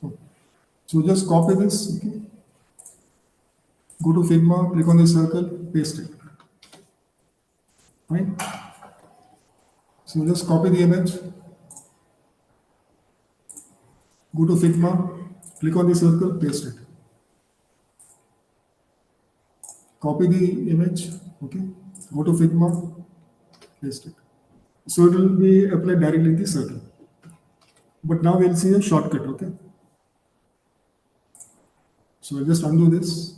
Oh. So just copy this, okay. Go to Figma, click on the circle, paste it. Fine. So just copy the image. Go to Figma, click on the circle, paste it. Copy the image, okay. Go to Figma, paste it. So it will be applied directly in the circle. But now we'll see a shortcut, okay? So I'll just undo this.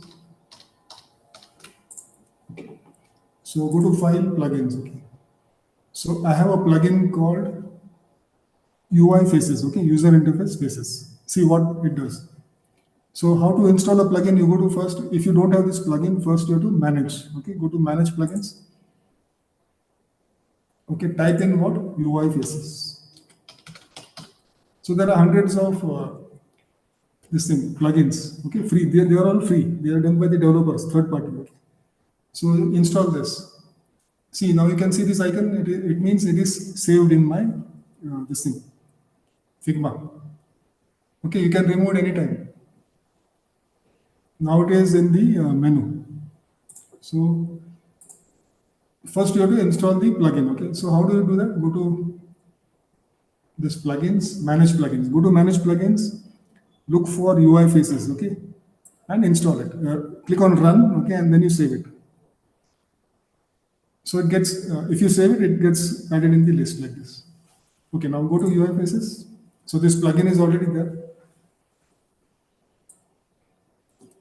So go to File, Plugins, okay? So I have a plugin called UI Faces, okay? User Interface Faces. See what it does. So how to install a plugin? You go to first, if you don't have this plugin, first you have to manage, okay? Go to Manage Plugins. Okay, type in what? UI Faces. So there are hundreds of this thing, plugins, okay? Free, they are all free. They are done by the developers, third party, okay? So install this. See, now you can see this icon. It means it is saved in my this thing, Figma. Okay, you can remove it anytime. Now it is in the menu. So first you have to install the plugin. Okay, so how do you do that? Go to this plugins, manage plugins. Go to manage plugins, look for UI faces. Okay, and install it. Click on run. Okay, and then you save it. So it gets, if you save it, it gets added in the list like this. Okay, now go to UI faces. So this plugin is already there.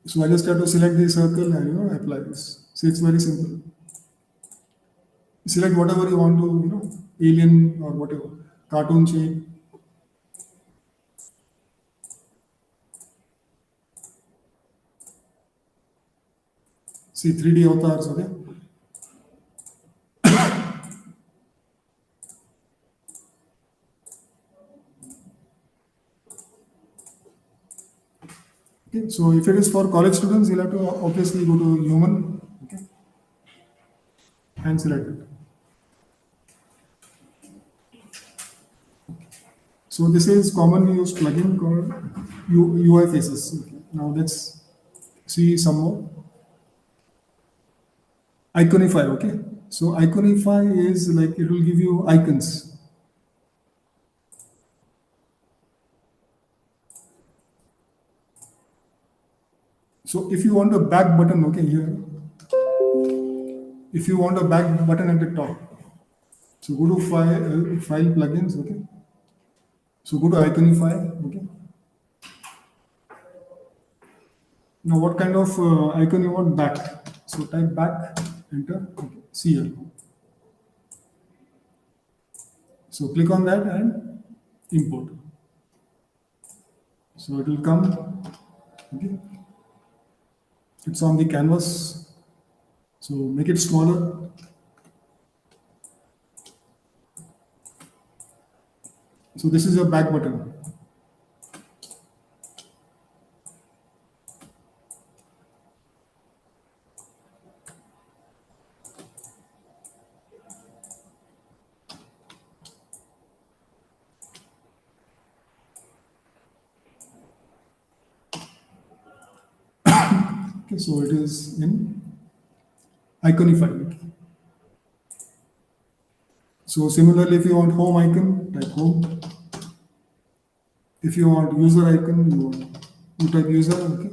So I just have to select the circle and apply this. See, it's very simple. Select whatever you want to, alien or whatever, cartoon shape. See 3D avatars, okay? Okay, so if it is for college students, you'll have to obviously go to human, okay, and select it. So this is commonly used plugin called UI faces. Okay. Now let's see some more. Iconify, okay. So Iconify is like it will give you icons. So if you want a back button, okay, here. If you want a back button at the top, so go to file plugins, okay. So go to Iconify, okay. Now what kind of icon you want? Back. So type back, enter, okay. See here. So click on that and import. So it will come, okay. It's on the canvas. So make it smaller. So this is your back button. Okay, so it is in Iconify. So similarly, if you want home icon, type home. If you want user icon, you type user, okay.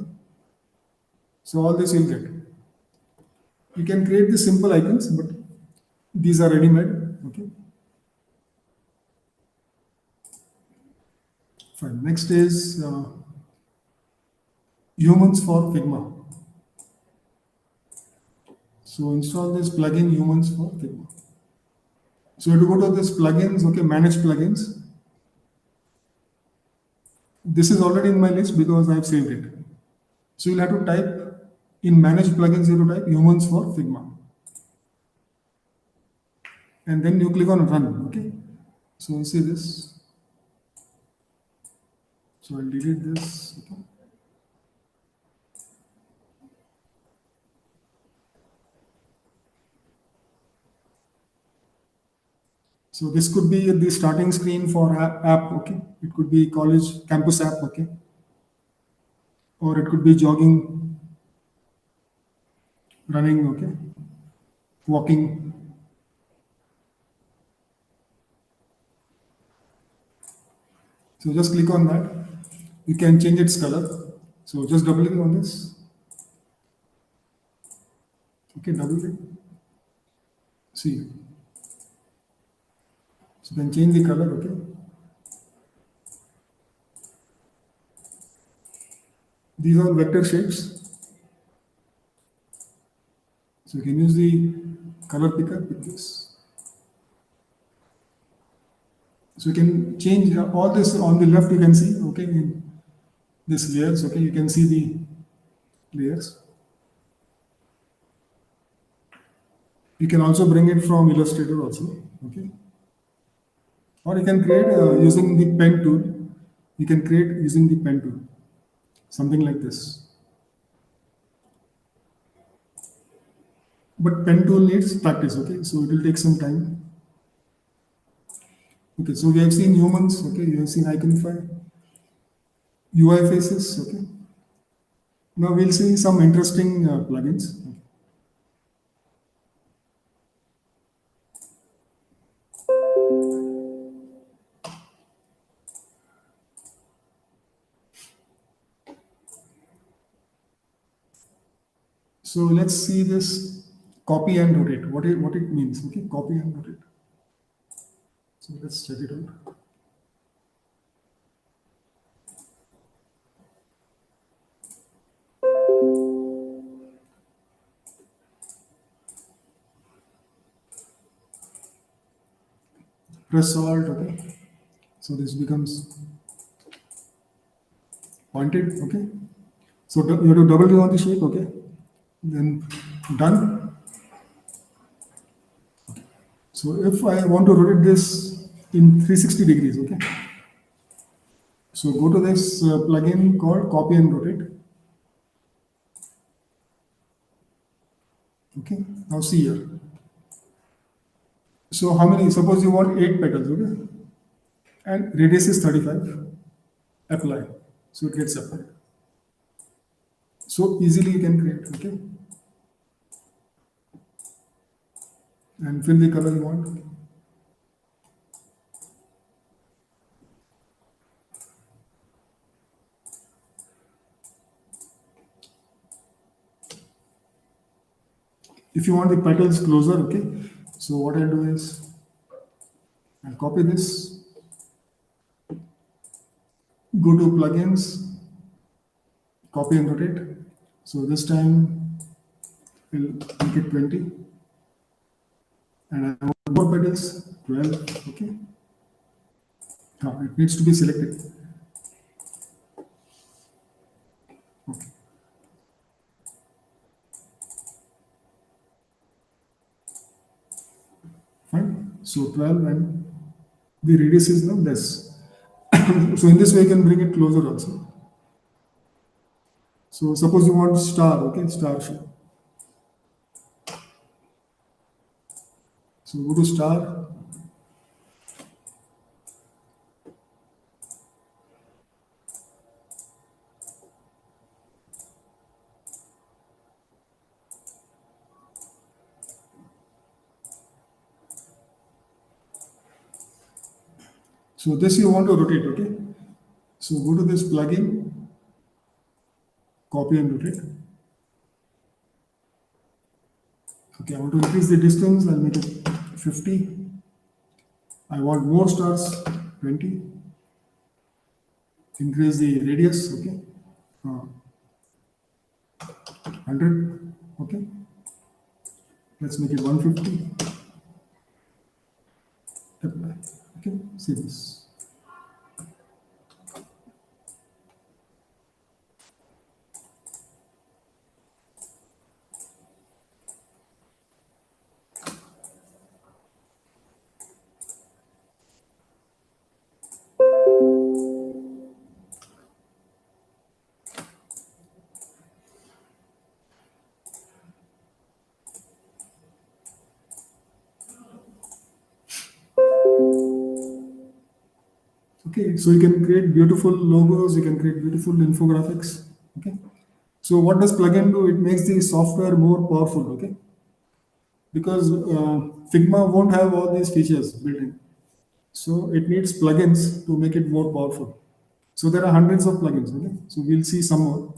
So all this you'll get. You can create the simple icons, but these are ready-made, okay. Fine. Next is humans for Figma. So install this plugin humans for Figma. So to go to this plugins, okay, manage plugins. This is already in my list because I've saved it. So you'll have to type in manage plugins, you have to type humans for Figma. And then you click on run, okay. So you see this. So I'll delete this, okay. So this could be the starting screen for app, okay. It could be college campus app, okay. Or it could be jogging, running, okay, walking. So just click on that. You can change its color. So just double click on this. Okay, double click. See. So you can change the color, okay. These are vector shapes. So you can use the color picker with this. So you can change all this on the left, you can see, okay, in this layers, okay, you can see the layers. You can also bring it from Illustrator also, okay. Or you can create using the pen tool. You can create using the pen tool, something like this. But pen tool needs practice, okay, so it will take some time. Okay, so we have seen humans, okay, you have seen Iconify, UI faces, okay. Now we'll see some interesting plugins. So let's see this copy and rotate. What it means, okay, copy and rotate. So let's check it out. Press Alt, okay. So this becomes pointed, okay. So you have to double click on the shape, okay. Then done. So if I want to rotate this in 360 degrees, okay. So go to this plugin called copy and rotate. Okay. Now see here. So how many? Suppose you want 8 petals, okay, and radius is 35. Apply. So it gets applied. So easily you can create, okay, and fill the color you want. If you want the petals closer, okay, so what I'll do is I'll copy this, go to plugins, copy and rotate. So this time we'll make it 20, and I want more petals, 12, okay. It needs to be selected. Okay. Fine. So 12 and the radius is now less. So in this way you can bring it closer also. So suppose you want star, okay, star shape. So go to star. So this you want to rotate, okay. So go to this plugin, copy and rotate. Okay, I want to increase the distance, I'll make it 50. I want more stars, 20. Increase the radius, okay, 100, okay. Let's make it 150. Apply. Okay, see this. Okay, so you can create beautiful logos, you can create beautiful infographics. Okay, so what does plugin do? It makes the software more powerful. Okay, because Figma won't have all these features built in, so it needs plugins to make it more powerful. So there are hundreds of plugins. Okay, so we'll see some more.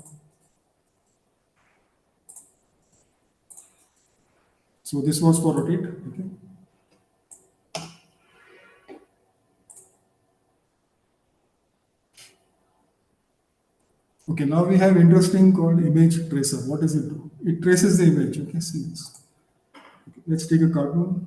So this was for rotate. Okay, Okay, now we have interesting called image tracer. What does it do? It traces the image. Okay, see this. Okay, let's take a cartoon.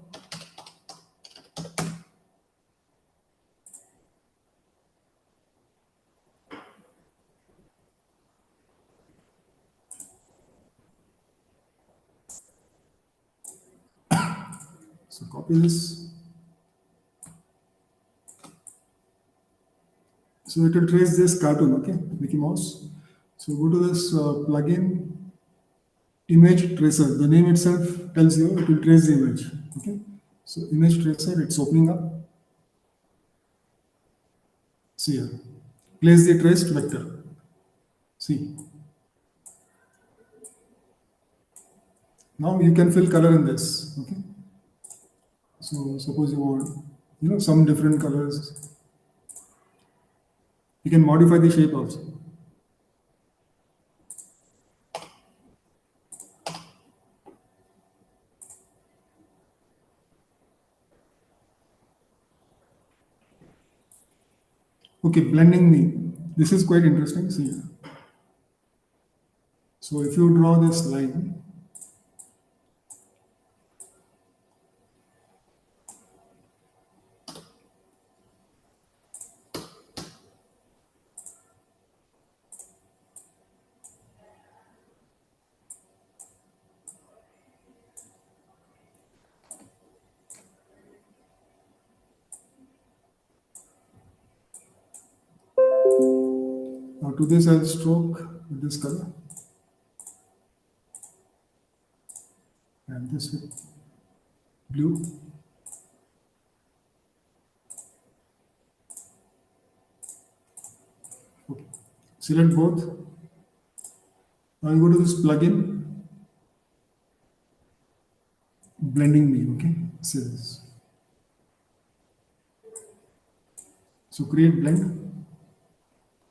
So copy this. So it will trace this cartoon, okay, Mickey Mouse. So go to this plugin, image tracer. The name itself tells you it will trace the image, okay. So image tracer, it's opening up. See here, place the traced vector. See, now you can fill color in this, okay. So suppose you want, some different colors. You can modify the shape also. Okay, blending me. This is quite interesting. See, so if you draw this line, now to this I'll stroke with this color and this with blue. Okay. Select both. Now you go to this plugin, blending me. Okay, see this. So create blend.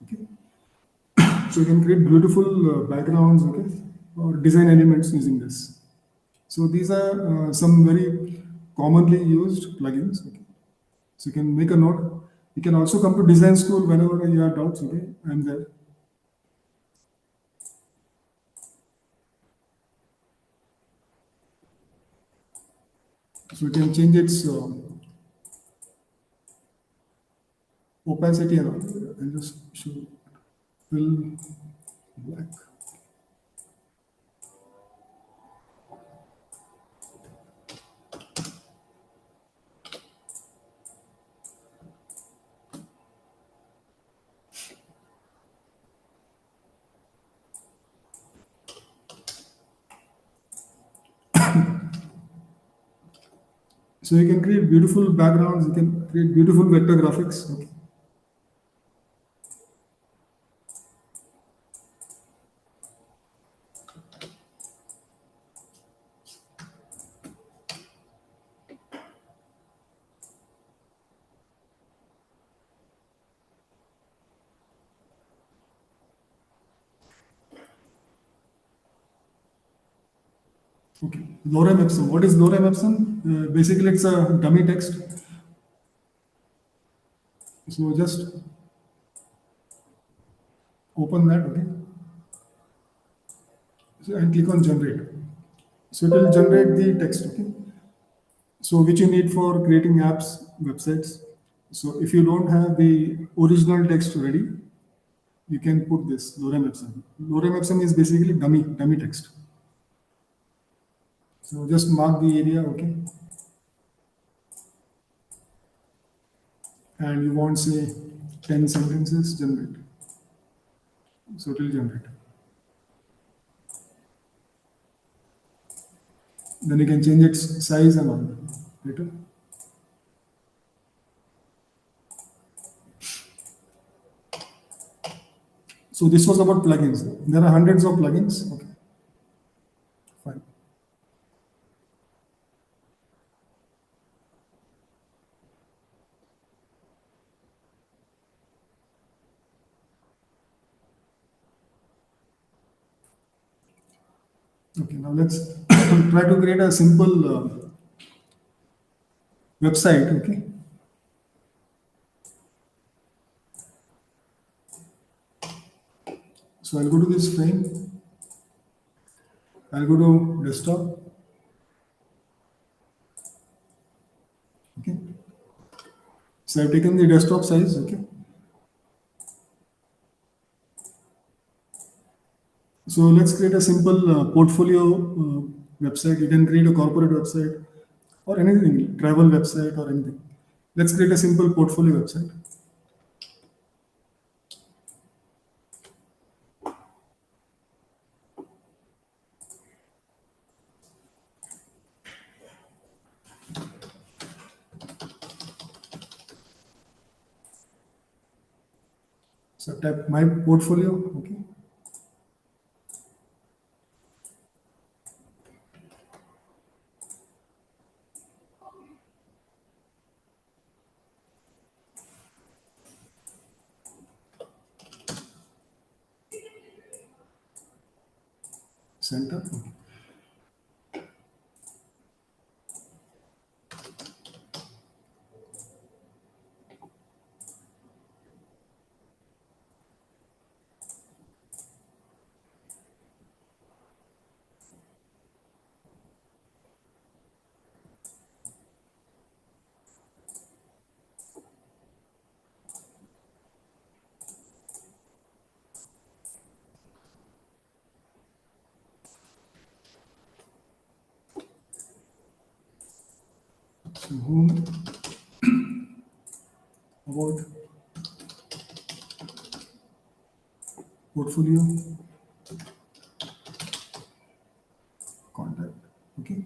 Okay, so you can create beautiful backgrounds. Okay, or design elements using this. So these are some very commonly used plugins. Okay, so you can make a note. You can also come to design school whenever you have doubts. Okay, I'm there. So you can change its opacity and all. I'll just show fill black. So you can create beautiful backgrounds. You can create beautiful vector graphics. Okay. Okay. Lorem ipsum. What is lorem ipsum? Basically, it's a dummy text. So just open that. Okay. So, and click on generate. So it will generate the text. Okay. So which you need for creating apps, websites. So if you don't have the original text ready, you can put this lorem ipsum. Lorem ipsum is basically dummy text. So just mark the area. Okay. And you want say 10 sentences, generate. So it will generate. Then you can change its size and all later. So this was about plugins. There are hundreds of plugins. Okay, fine. Okay, now let's try to create a simple website. Okay, So I'll go to this frame. I'll go to desktop. Okay. So I've taken the desktop size. Okay. So let's create a simple portfolio website. You can create a corporate website or anything, travel website or anything. Let's create a simple portfolio website. So type my portfolio. Okay. Center. Okay. So home, about, portfolio, contact. Okay.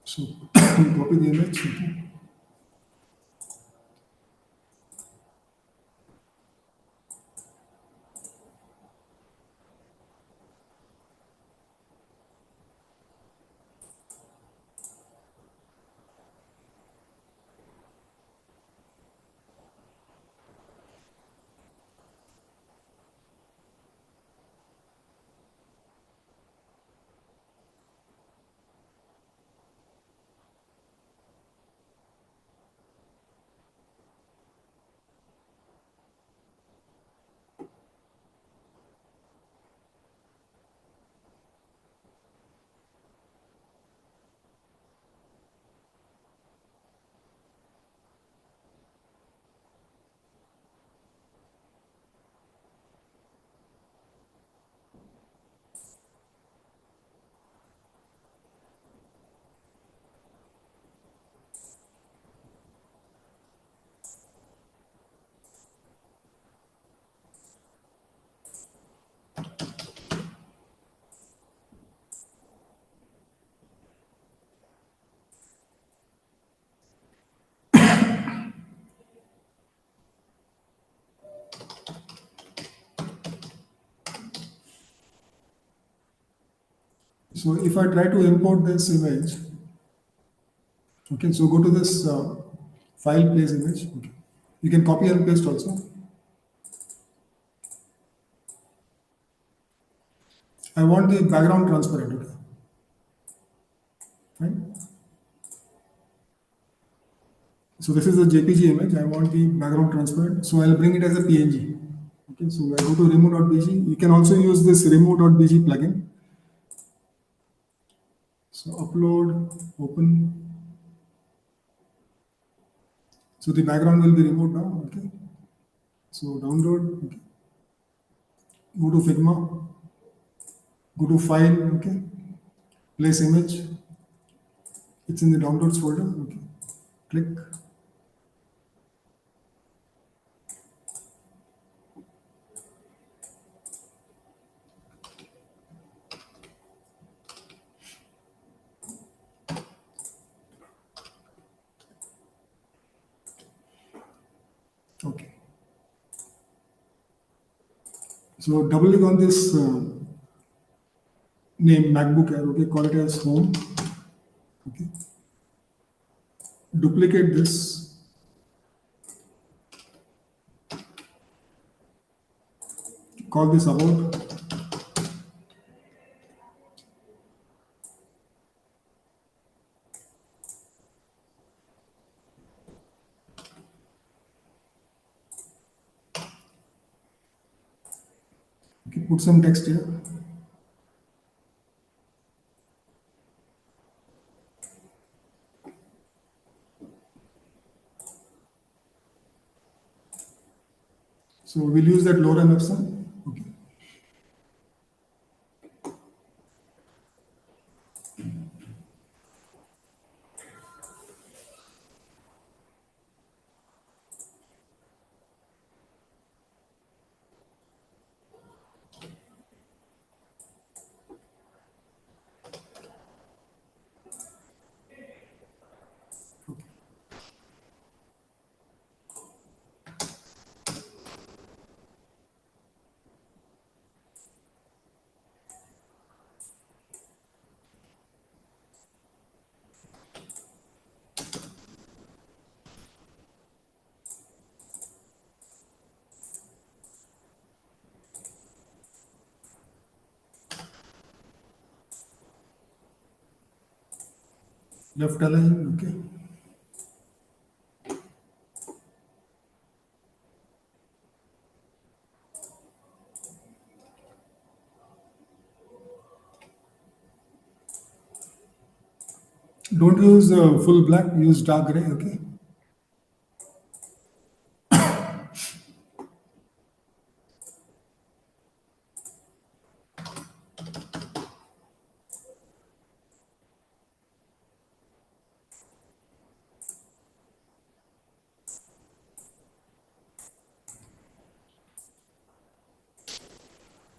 So copy the image. Okay. So if I try to import this image, okay, so go to this file, place image. Okay. You can copy and paste also. I want the background transparent. Okay. Fine. So this is a JPG image. I want the background transparent. So I'll bring it as a PNG. Okay. So I go to remove.bg. You can also use this remove.bg plugin. So upload, open. So the background will be removed now. Okay. So download. Okay. Go to Figma. Go to file. Okay. Place image. It's in the downloads folder. Okay. Click. Okay. So double click on this name MacBook Air. Okay. Call it as home. Okay. Duplicate this. Call this about. Okay. Put some text here. So we'll use that lorem ipsum. Okay. Left align. Okay. Don't use full black, use dark gray, okay?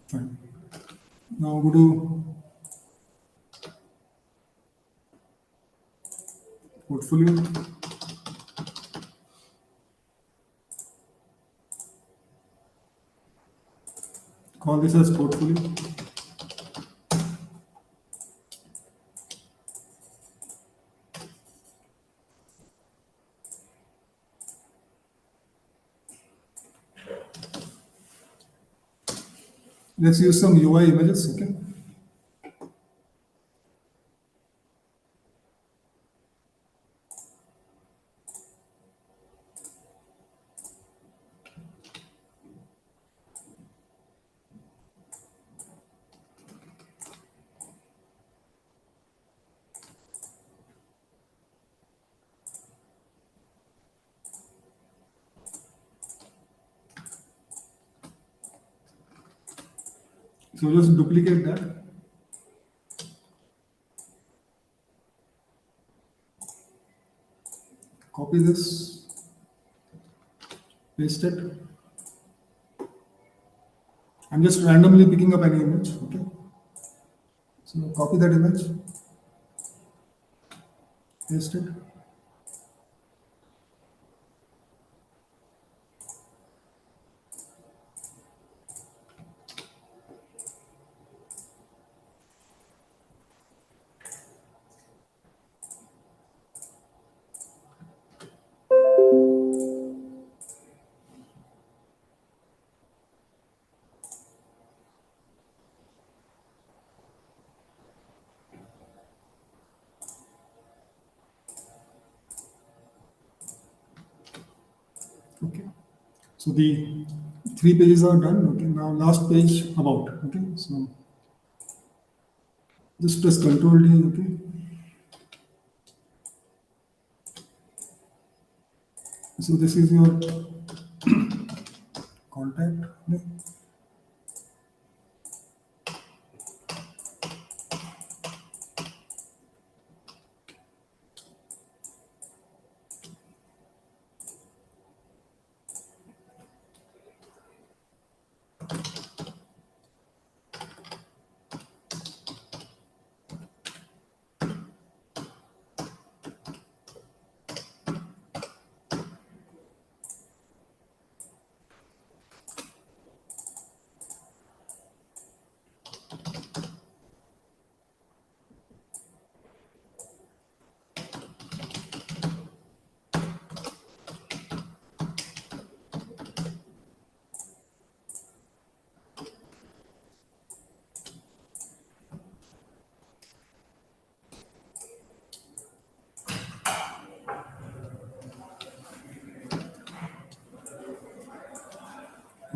Fine. Now go to portfolio. Call this as portfolio. Let's use some UI images, okay? So just duplicate that. Copy this, paste it. I'm just randomly picking up any image, okay? So copy that image, paste it. Okay. So the 3 pages are done. Okay. Now last page about. Okay. So Just press Control D, okay. So this is your contact.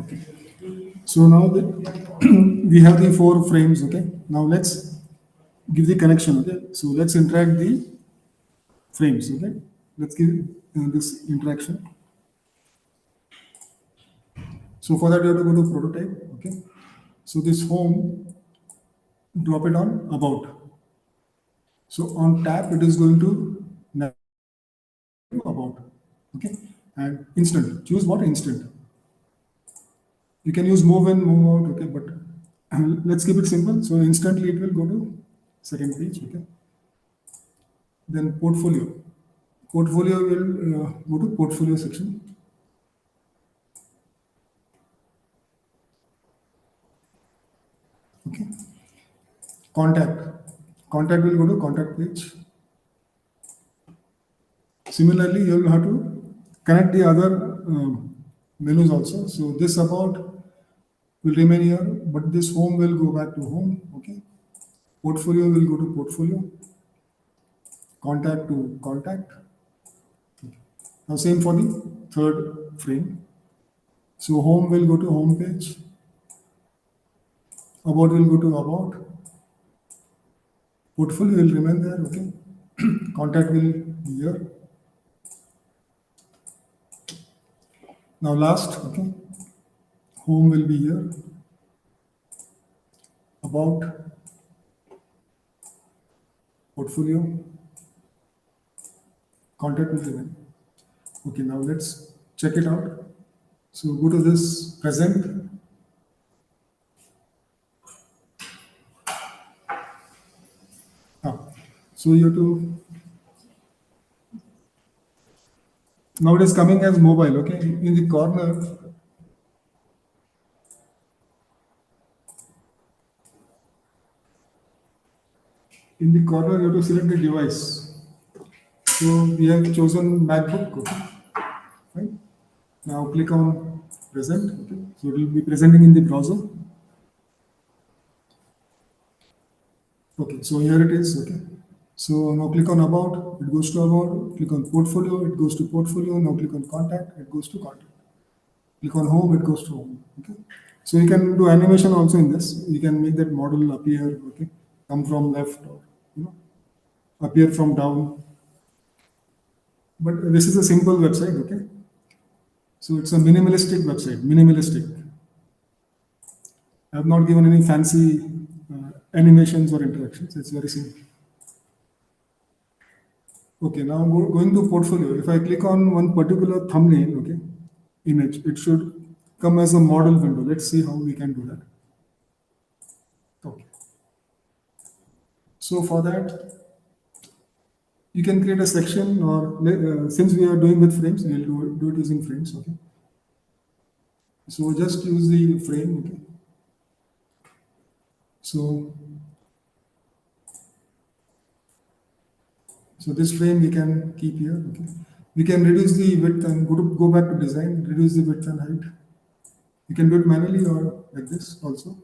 Okay. So now that we have the 4 frames, okay. Now let's give the connection, okay. So let's interact the frames, okay. Let's give this interaction. So for that, you have to go to prototype, okay. So this home, drop it on about. So on tap, it is going to navigate to about, okay. And instant, choose what instant. You can use move in, move out, okay. But let's keep it simple. So instantly, it will go to second page, okay. Then portfolio. Portfolio will go to portfolio section. Okay. Contact. Contact will go to contact page. Similarly, you will have to connect the other menus also. So this about will remain here, but this home will go back to home. Okay. Portfolio will go to portfolio. Contact to contact. Now same for the third frame. So home will go to home page. About will go to about. Portfolio will remain there. Okay. Contact will be here. Now last, okay, home will be here, about, portfolio, contact will remain. Okay, now let's check it out. So go to this present. Ah, so you have to, now it is coming as mobile, okay, in the corner. In the corner, you have to select the device. So we have chosen MacBook, okay, right? Now click on present, okay. So it will be presenting in the browser. Okay, so here it is, okay. So now click on about, it goes to about, click on portfolio, it goes to portfolio, now click on contact, it goes to contact. Click on home, it goes to home, okay. So you can do animation also in this. You can make that model appear, okay, come from left or, you know, appear from down. But this is a simple website, okay. So it's a minimalistic website, minimalistic. I have not given any fancy animations or interactions. It's very simple. Okay, now going to portfolio. If I click on one particular thumbnail, okay, image, it should come as a model window. Let's see how we can do that. Okay. So for that, you can create a section or since we are doing with frames, we'll do it using frames, okay. So just use the frame, okay. So, so this frame we can keep here, okay. We can reduce the width and go back to design, reduce the width and height. You can do it manually or like this also.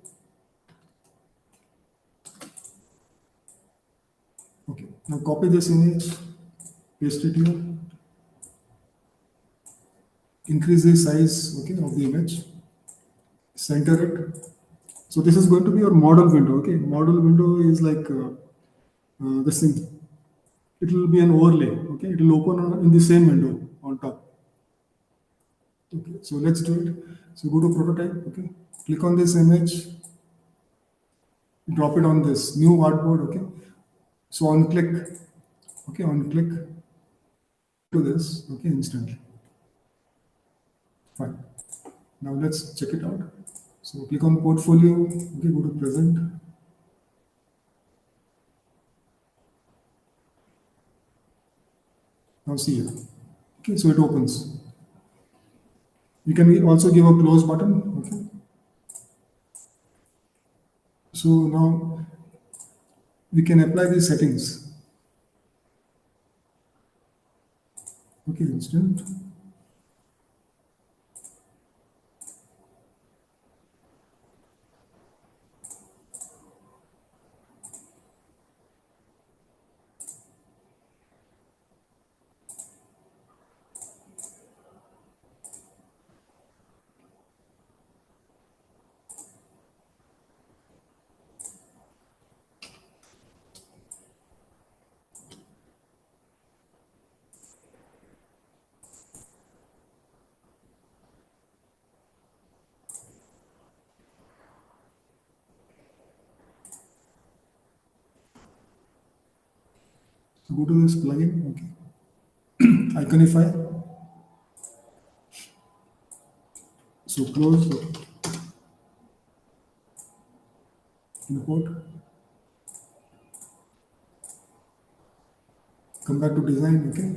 Okay, now copy this image, paste it here, increase the size, okay, of the image, center it. So this is going to be your model window. Okay, model window is like this thing. It will be an overlay. Okay, it will open in the same window on top. Okay, so let's do it. So go to prototype. Okay, click on this image, drop it on this new artboard. Okay, so on click. Okay, on click to this. Okay, instantly. Fine. Now let's check it out. So click on portfolio. Okay, go to present. Now see here. Okay, so it opens. You can also give a close button. Okay. So now we can apply these settings. Okay, instant. So go to this plugin. Okay. Iconify. So close. Import. Come back to design. Okay.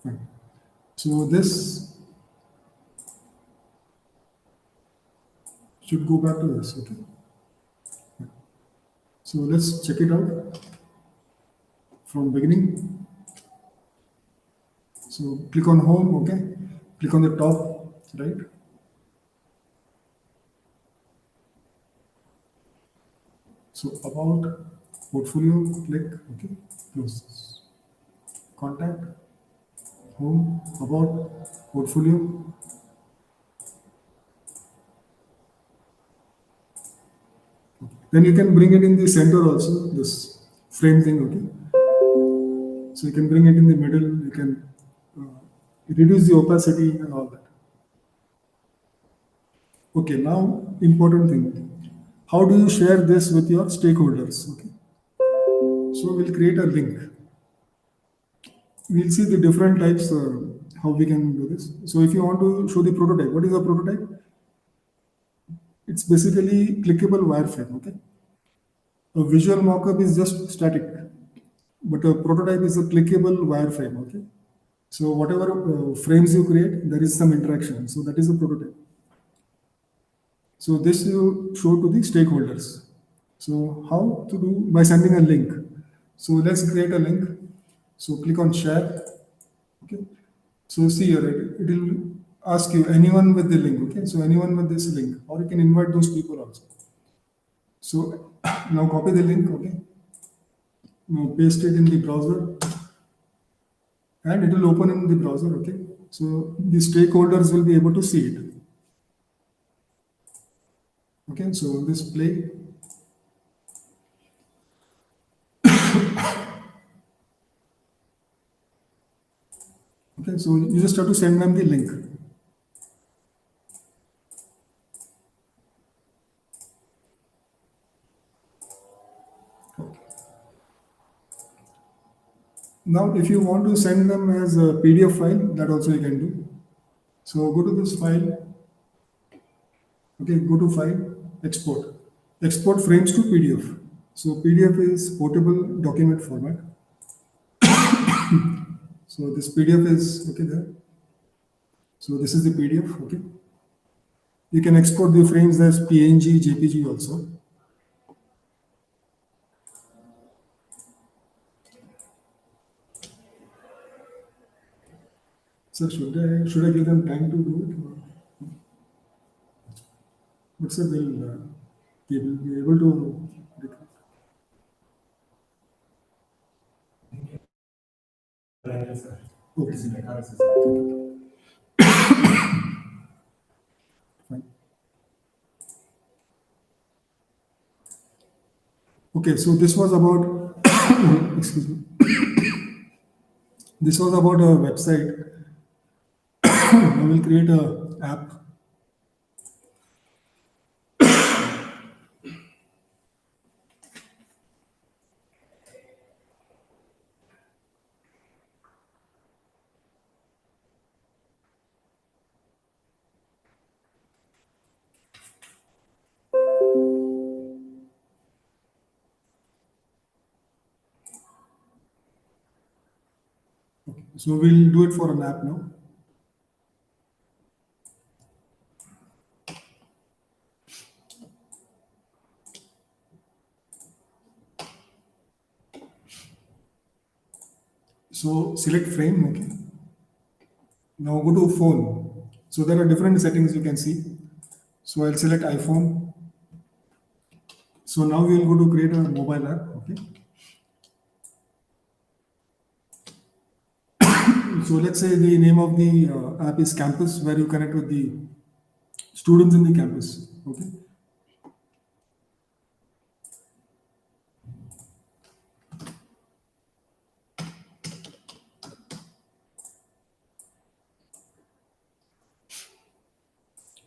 Fine. So this should go back to this. Okay. So let's check it out from beginning. So click on home. Okay. Click on the top right. So about portfolio. Click. Okay. Close this. Contact. Home. About portfolio. Then you can bring it in the center also, this frame thing, okay? So you can bring it in the middle, you can reduce the opacity and all that. Okay, now important thing. How do you share this with your stakeholders? Okay. So we'll create a link. We'll see the different types, how we can do this. So if you want to show the prototype, what is a prototype? It's basically clickable wireframe, okay? A visual mockup is just static, but a prototype is a clickable wireframe, okay? So whatever frames you create, there is some interaction. So that is a prototype. So this you show to the stakeholders. So how to do? By sending a link. So let's create a link. So click on share. Okay. So see here, it will ask you anyone with the link. Okay. So anyone with this link, or you can invite those people also. So now copy the link. Okay. Now paste it in the browser, and it will open in the browser. Okay. So the stakeholders will be able to see it. Okay, so this play. Okay, so you just have to send them the link. Now, if you want to send them as a PDF file, that also you can do. So go to this file. Okay, go to file, export. Export frames to PDF. So PDF is portable document format. So this PDF is okay there. So this is the PDF. Okay. You can export the frames as PNG, JPG also. So should I give them time to do it? What's the will be able to? Okay. Fine. Okay, so this was about, excuse me, this was about a website. I will create a app. Okay, so we'll do it for an app now. So select frame, okay. Now go to phone. So there are different settings you can see. So I'll select iPhone. So now we'll go to create a mobile app, okay. So let's say the name of the app is Campus, where you connect with the students in the campus, okay.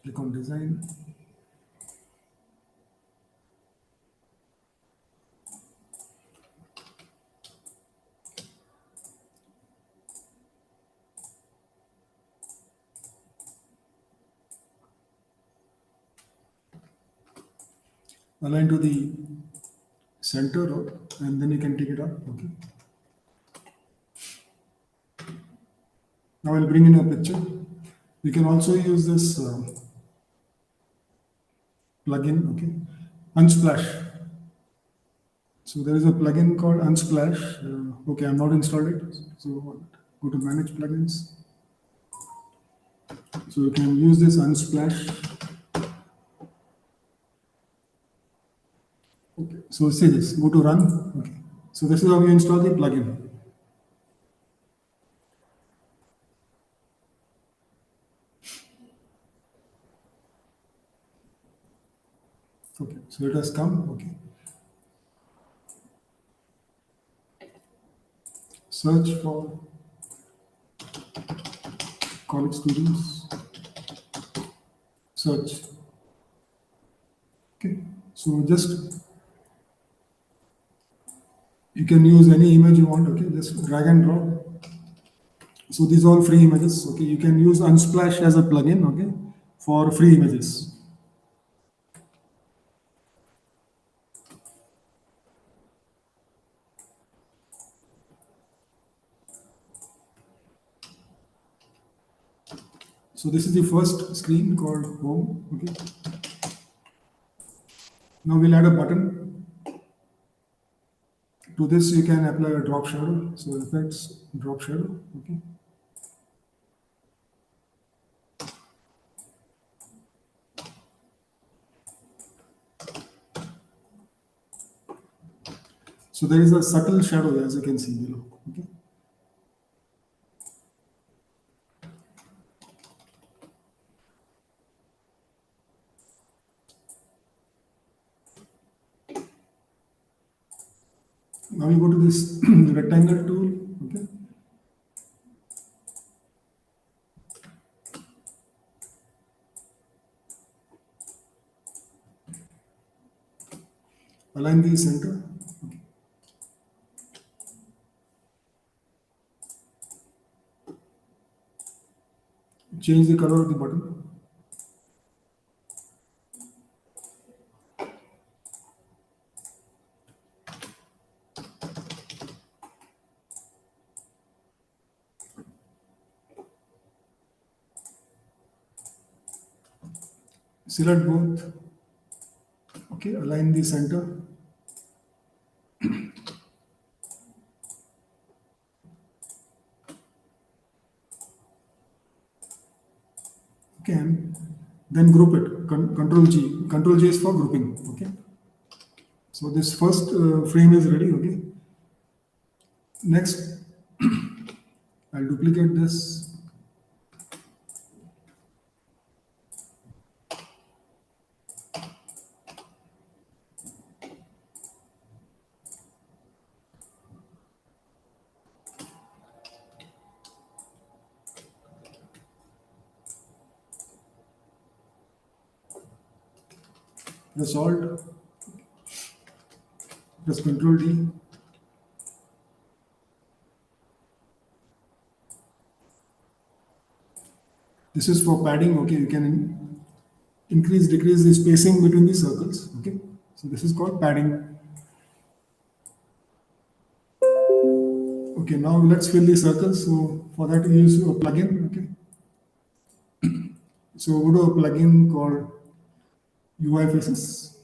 Click on design. Align to the center, and then you can take it up, okay. Now I'll bring in a picture. You can also use this plugin, okay, Unsplash. So there is a plugin called Unsplash. Okay, I'm not installed it. So go to Manage Plugins. So you can use this Unsplash. Okay, so see this. Go to Run. Okay, so this is how you install the plugin. Okay, so it has come. Okay, search for college students. Search. Okay, so just you can use any image you want. Okay, just drag and drop. So these are all free images. Okay, you can use Unsplash as a plugin. Okay, for free images. So this is the first screen called home. Okay. Now we'll add a button. To this you can apply a drop shadow. So effects, drop shadow. Okay. So there is a subtle shadow as you can see below. Okay. Now you go to this rectangle tool. Okay. Align the center. Okay. Change the color of the button. Select both. Okay, align the center. Okay, and then group it. Control G. Control G is for grouping. Okay. So this first frame is ready. Okay. Next, I'll duplicate this. Press Alt, press Control D. This is for padding. Okay, you can increase, decrease the spacing between the circles. Okay, so this is called padding. Okay, now let's fill the circles. So for that, we use a plugin. Okay, so go to a plugin called UI Faces.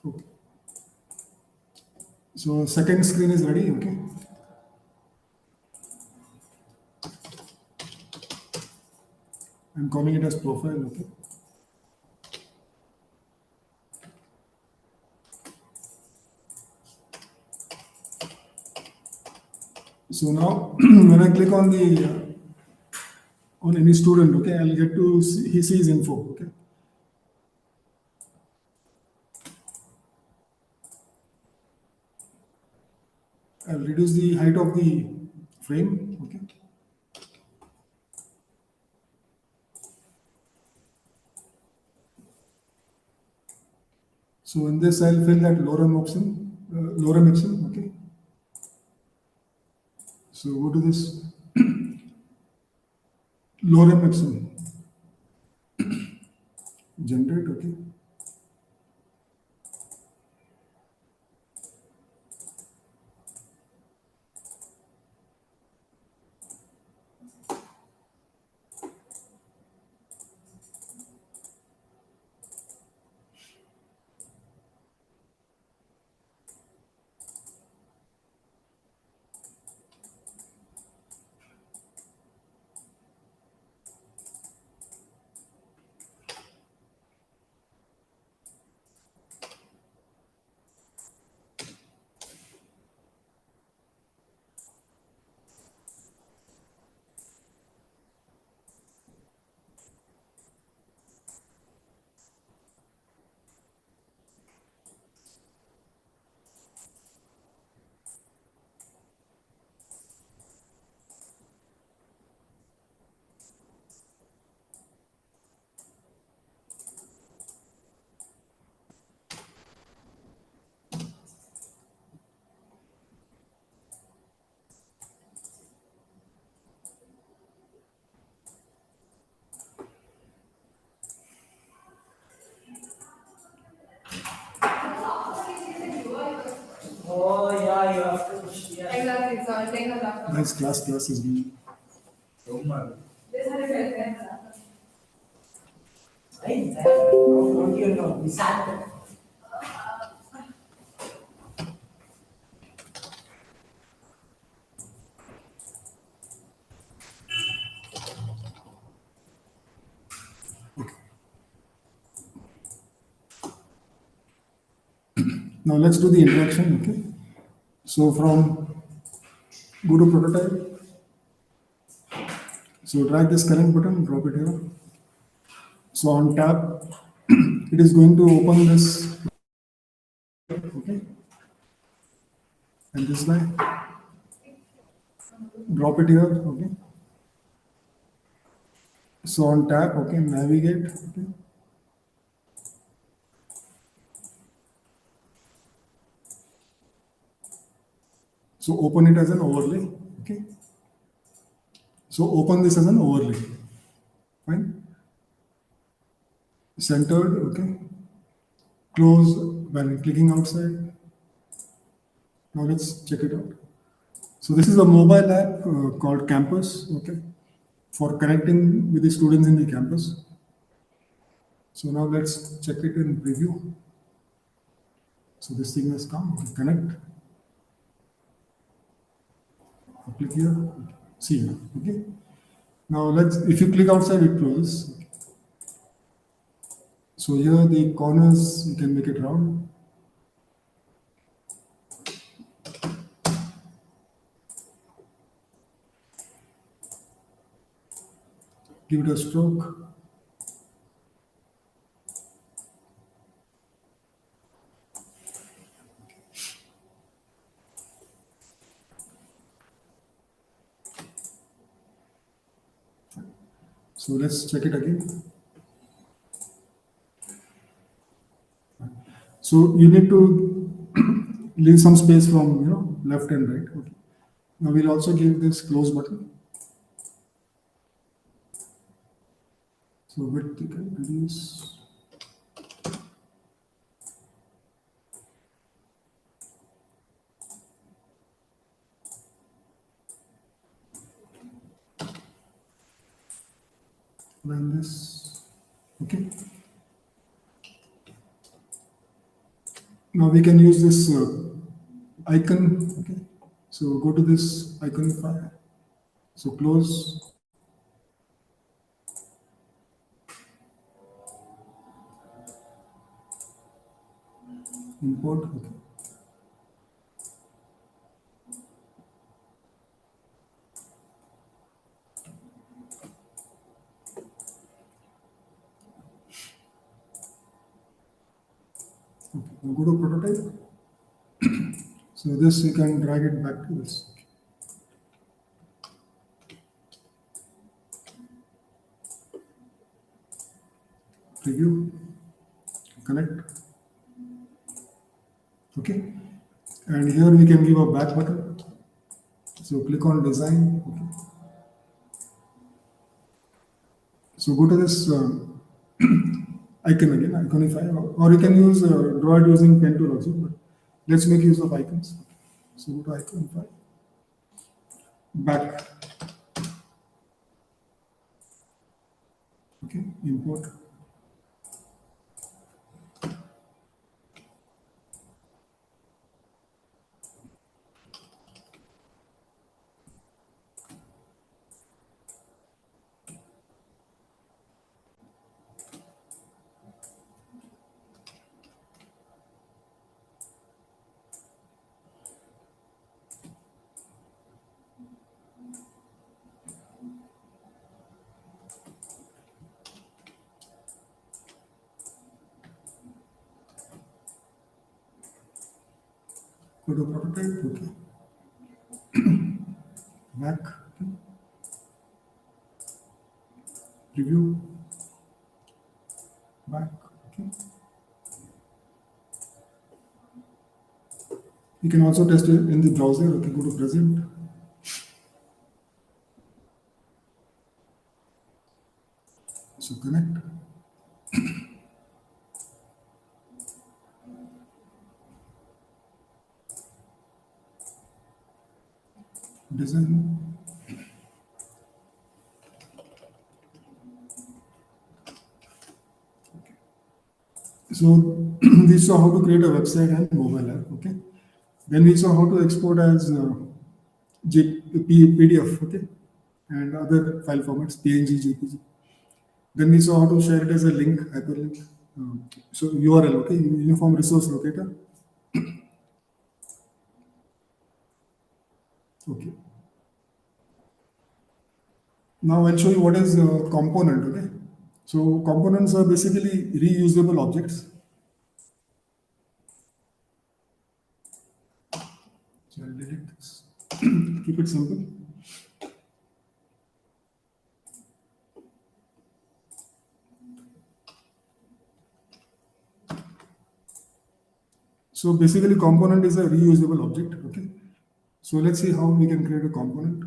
Okay. So second screen is ready. Okay. I'm calling it as profile. Okay. So now, when I click on the on any student, okay, I'll get to see, he sees info. Okay. I'll reduce the height of the frame. Okay. So in this, I'll fill that lorem option, lorem ipsum. Okay. So go to this lorem ipsum, generate. Okay. Oh, yeah, you have to push. Yeah. Exactly. So I'll take a laptop. Nice class is being. Exactly. Don't you know? We sat there. Now let's do the interaction. Okay. So from go to prototype. So drag this current button, drop it here. So on tab, it is going to open this. Okay. And this guy, drop it here. Okay. So on tab, okay, navigate. Okay. So open it as an overlay. Okay. So open this as an overlay. Fine. Centered. Okay. Close when clicking outside. Now let's check it out. So this is a mobile app called Campus. Okay. For connecting with the students in the campus. So now let's check it in preview. So this thing has come. Okay, connect. Click here. See now. Okay. Now let's. If you click outside, it closes. Okay. So here the corners you can make it round. Give it a stroke. So let's check it again. So you need to leave some space from left and right. Okay. Now we'll also give this close button. So width you can reduce. Line this. Okay. Now we can use this icon. Okay. So go to this icon file. So close. Import. Okay. Okay. Now go to prototype. So this you can drag it back to this. Preview. Connect. Okay. And here we can give a back button. So click on design. Okay. So go to this icon again, iconify, or you can use draw it using pen tool also. But let's make use of icons. So go to iconify. Back. Okay. Import. Go to prototype. Okay. Back. Okay. Preview. Back. Okay. You can also test it in the browser. Okay. Go to present. So connect. Design. So we saw how to create a website and mobile app. Okay. Then we saw how to export as PDF. Okay. And other file formats, PNG, JPG. Then we saw how to share it as a link, hyperlink. So URL, okay, uniform resource locator. Okay. Now I'll show you what is a component. Okay. So components are basically reusable objects. So I'll delete this. Keep it simple. So basically component is a reusable object. Okay. So let's see how we can create a component.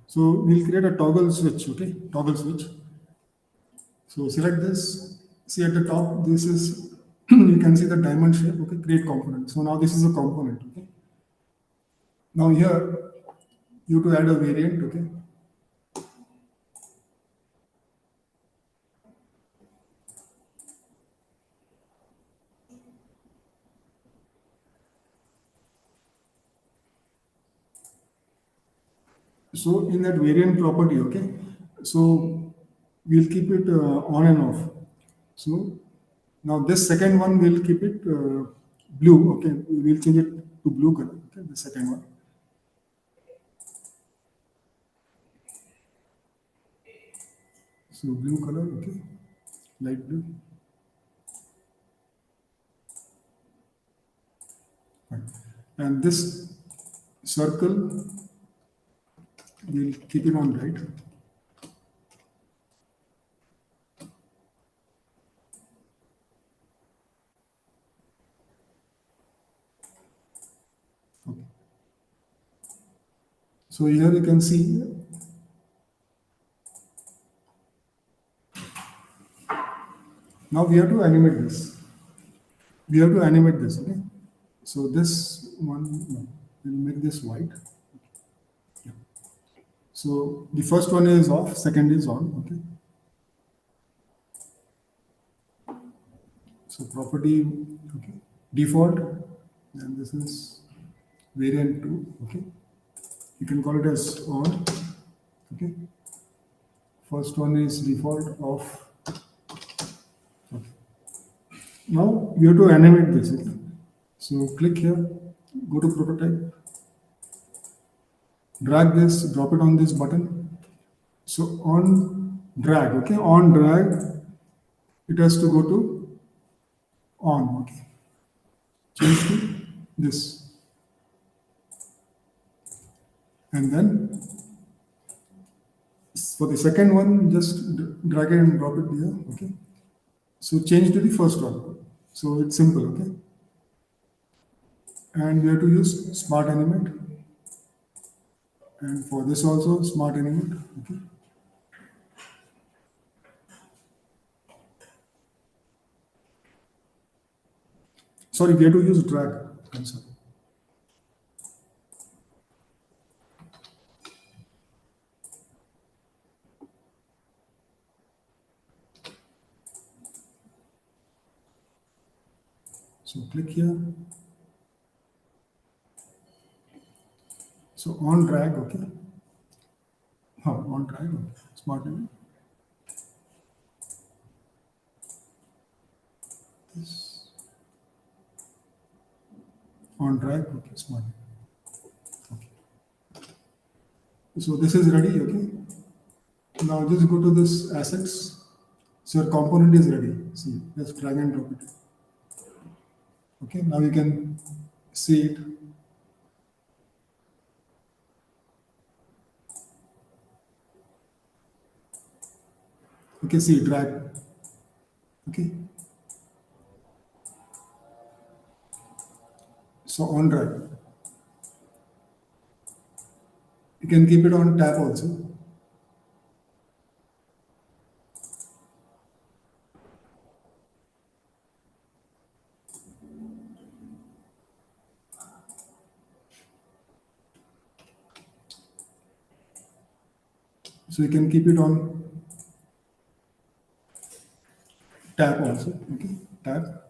So we'll create a toggle switch, okay? Toggle switch. So select this. See at the top, this is, you can see the diamond shape, okay? Create component. So now this is a component, okay? Now here, you to add a variant, okay? So in that variant property, okay? So we'll keep it on and off. So now this second one we'll keep it blue, okay? We'll change it to blue color, okay? The second one. So blue color, okay? Light blue. Fine. And this circle, we'll keep it on right. Okay. So here you can see, now we have to animate this. We have to animate this, okay? So this one, no, we'll make this white. Yeah. So the first one is off, second is on, okay? So property, okay, default, and this is variant 2, okay? You can call it as on, okay? First one is default off. Okay. Now we have to animate this, okay? So click here, go to prototype, drag this, drop it on this button. So on drag, okay, on drag, it has to go to on, okay. Change to this. And then for the second one, just drag it and drop it here, okay. So change to the first one. So it's simple, okay. And we have to use smart animate. And for this also, smart animate, okay. Sorry, we have to use drag. I'm sorry. So click here. So on drag, okay. On drag, okay. Smart animate. This. On drag, okay, smart. Okay. So this is ready, okay. Now just go to this assets. So your component is ready. See, just drag and drop it. Okay, now you can see it. Okay, see, drag. Okay. So on drag. You can keep it on tab also. So you can keep it on tab also. Okay, tab.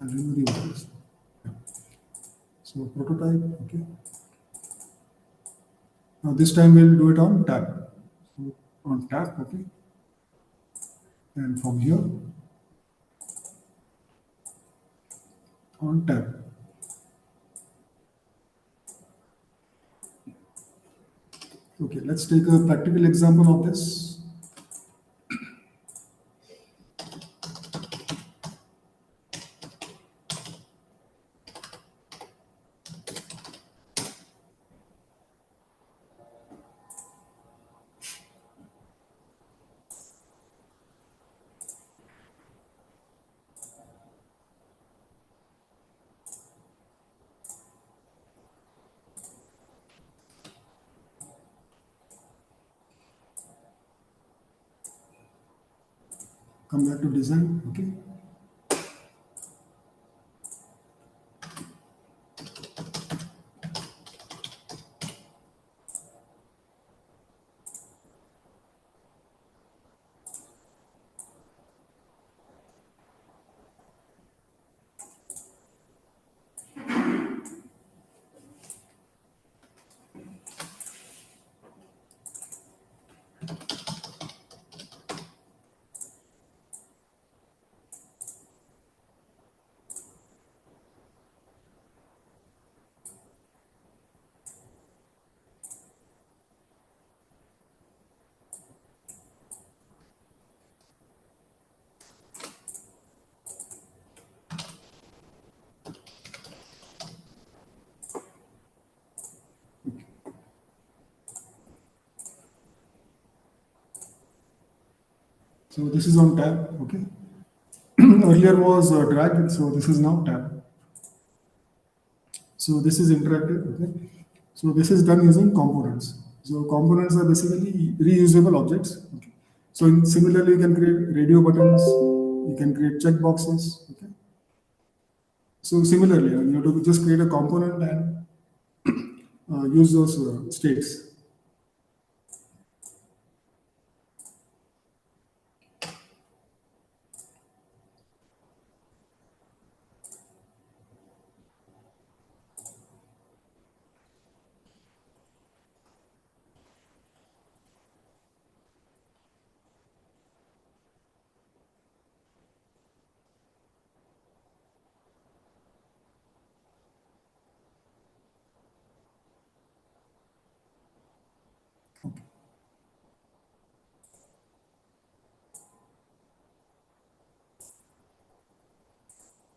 And remove the others. Yeah. So prototype, okay. Now this time we'll do it on tab. So on tab, okay. And from here on tab. Okay, let's take a practical example of this. come back to design. Okay. So this is on tab. Okay. Earlier was drag, so this is now tab. So this is interactive. Okay. So this is done using components. So components are basically reusable objects. Okay. So similarly, you can create radio buttons. You can create checkboxes. Okay. So similarly, you have to just create a component and use those states.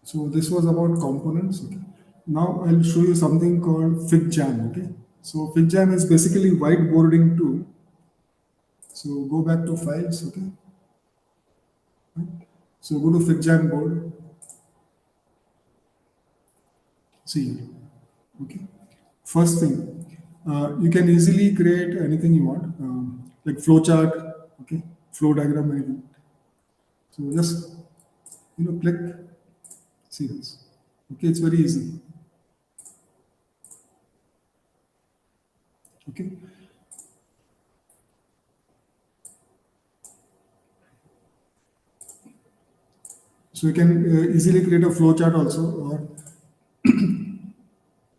So this was about components. Okay. Now I'll show you something called FigJam. Okay. So FigJam is basically whiteboarding tool. So go back to files. Okay. Right. So go to FigJam board. See here. Okay. First thing, you can easily create anything you want, like flowchart. Okay. Flow diagram, anything. So just click. See this. Okay. It's very easy. Okay. So you can easily create a flowchart also. Or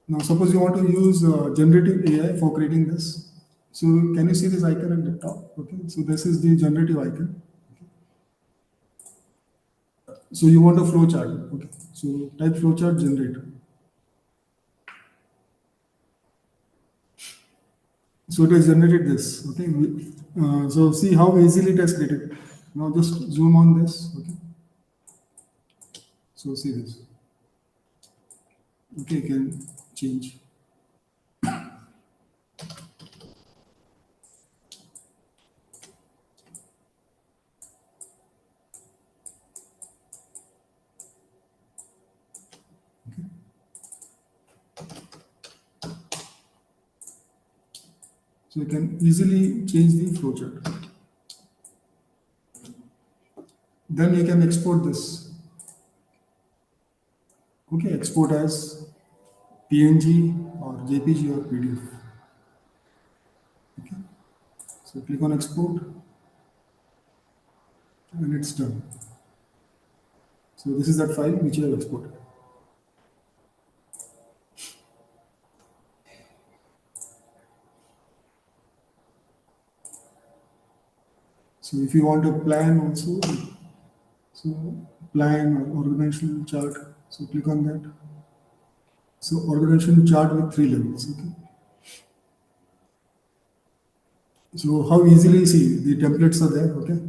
now, suppose you want to use generative AI for creating this. So can you see this icon at the top? Okay. So this is the generative icon. So you want a flowchart. Okay. So type flowchart generate. So it has generated this. Okay. So see how easily it has created. Now just zoom on this. Okay. So see this. Okay, you can change. So you can easily change the flowchart. Then you can export this. Okay, export as PNG or JPG or PDF. Okay. So click on export and it's done. So this is that file which you have exported. So if you want a plan also, so plan or organizational chart, so click on that. So organizational chart with 3 levels. Okay. So how easily you see the templates are there. Okay.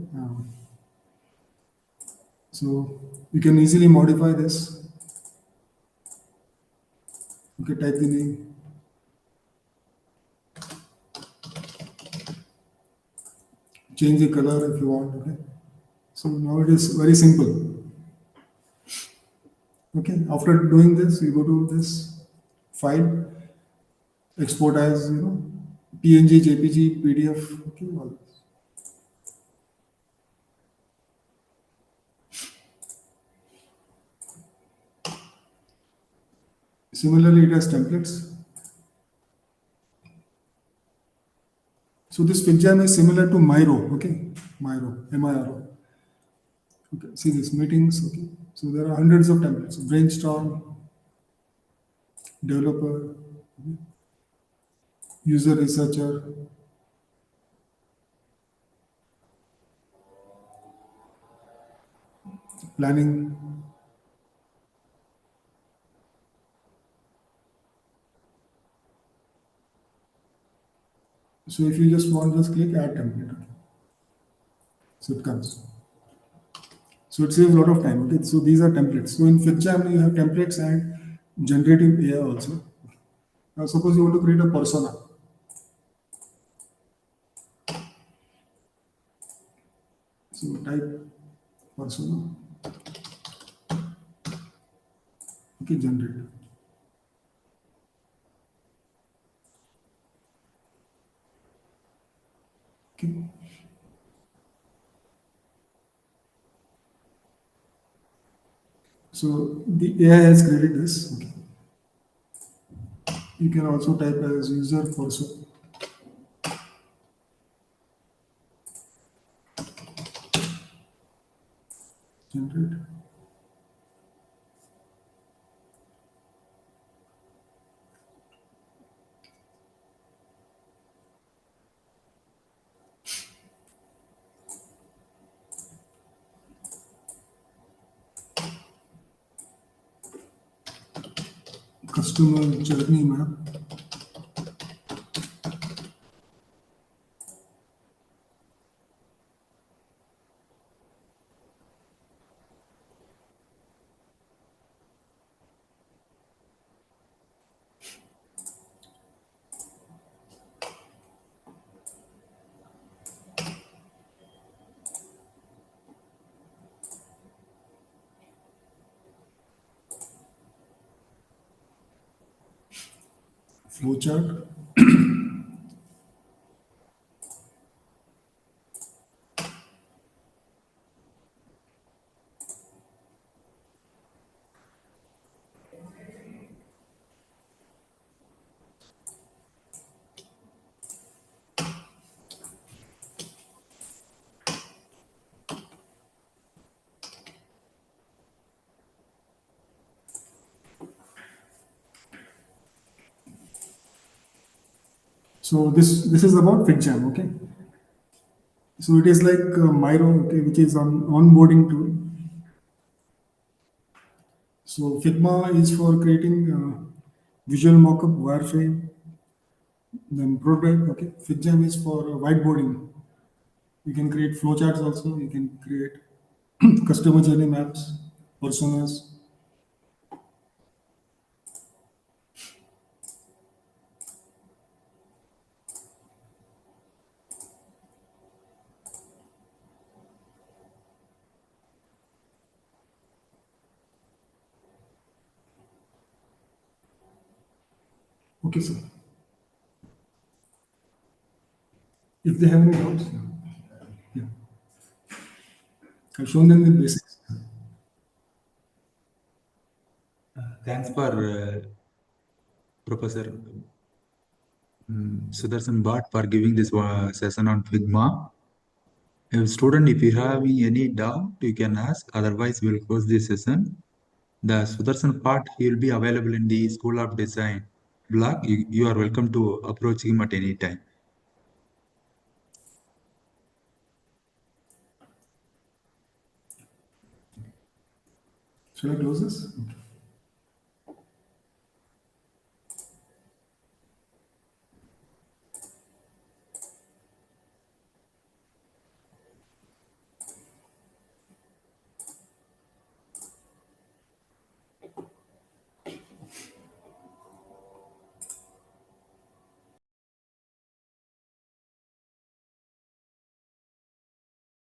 So you can easily modify this. Okay, type the name. Change the color if you want. Okay. So now it is very simple. Okay. After doing this, you go to this file, export as PNG, JPG, PDF. Okay. All this. Similarly, it has templates. So this FigJam is similar to Miro, okay? Miro, M-I-R-O. Okay, see these meetings, okay? So there are hundreds of templates. Brainstorm, developer, user researcher, planning. So if you just want, just click add template. Okay? So it comes. So it saves a lot of time. Okay, so these are templates. So in FigJam you have templates and generative AI also. Now suppose you want to create a persona. So type persona. Okay, generate. Okay. So the AI has created this. Okay. You can also type as user person generate. Customer journey map. Flowchart. So this is about FigJam, okay? So it is like Miro, okay, which is on onboarding tool. So Figma is for creating visual mockup, wireframe, then prototype. Okay, FigJam is for whiteboarding. You can create flowcharts also. You can create customer journey maps, personas. Okay, sir. If they have any doubts, yeah. I've shown them the basics. Thanks for Professor Sudarshan Bhatt for giving this session on Figma. Student, if you have any doubt, you can ask. Otherwise, we'll close this session. The Sudarshan part, he will be available in the School of Design blog. You are welcome to approach him at any time. Shall I close this? Okay.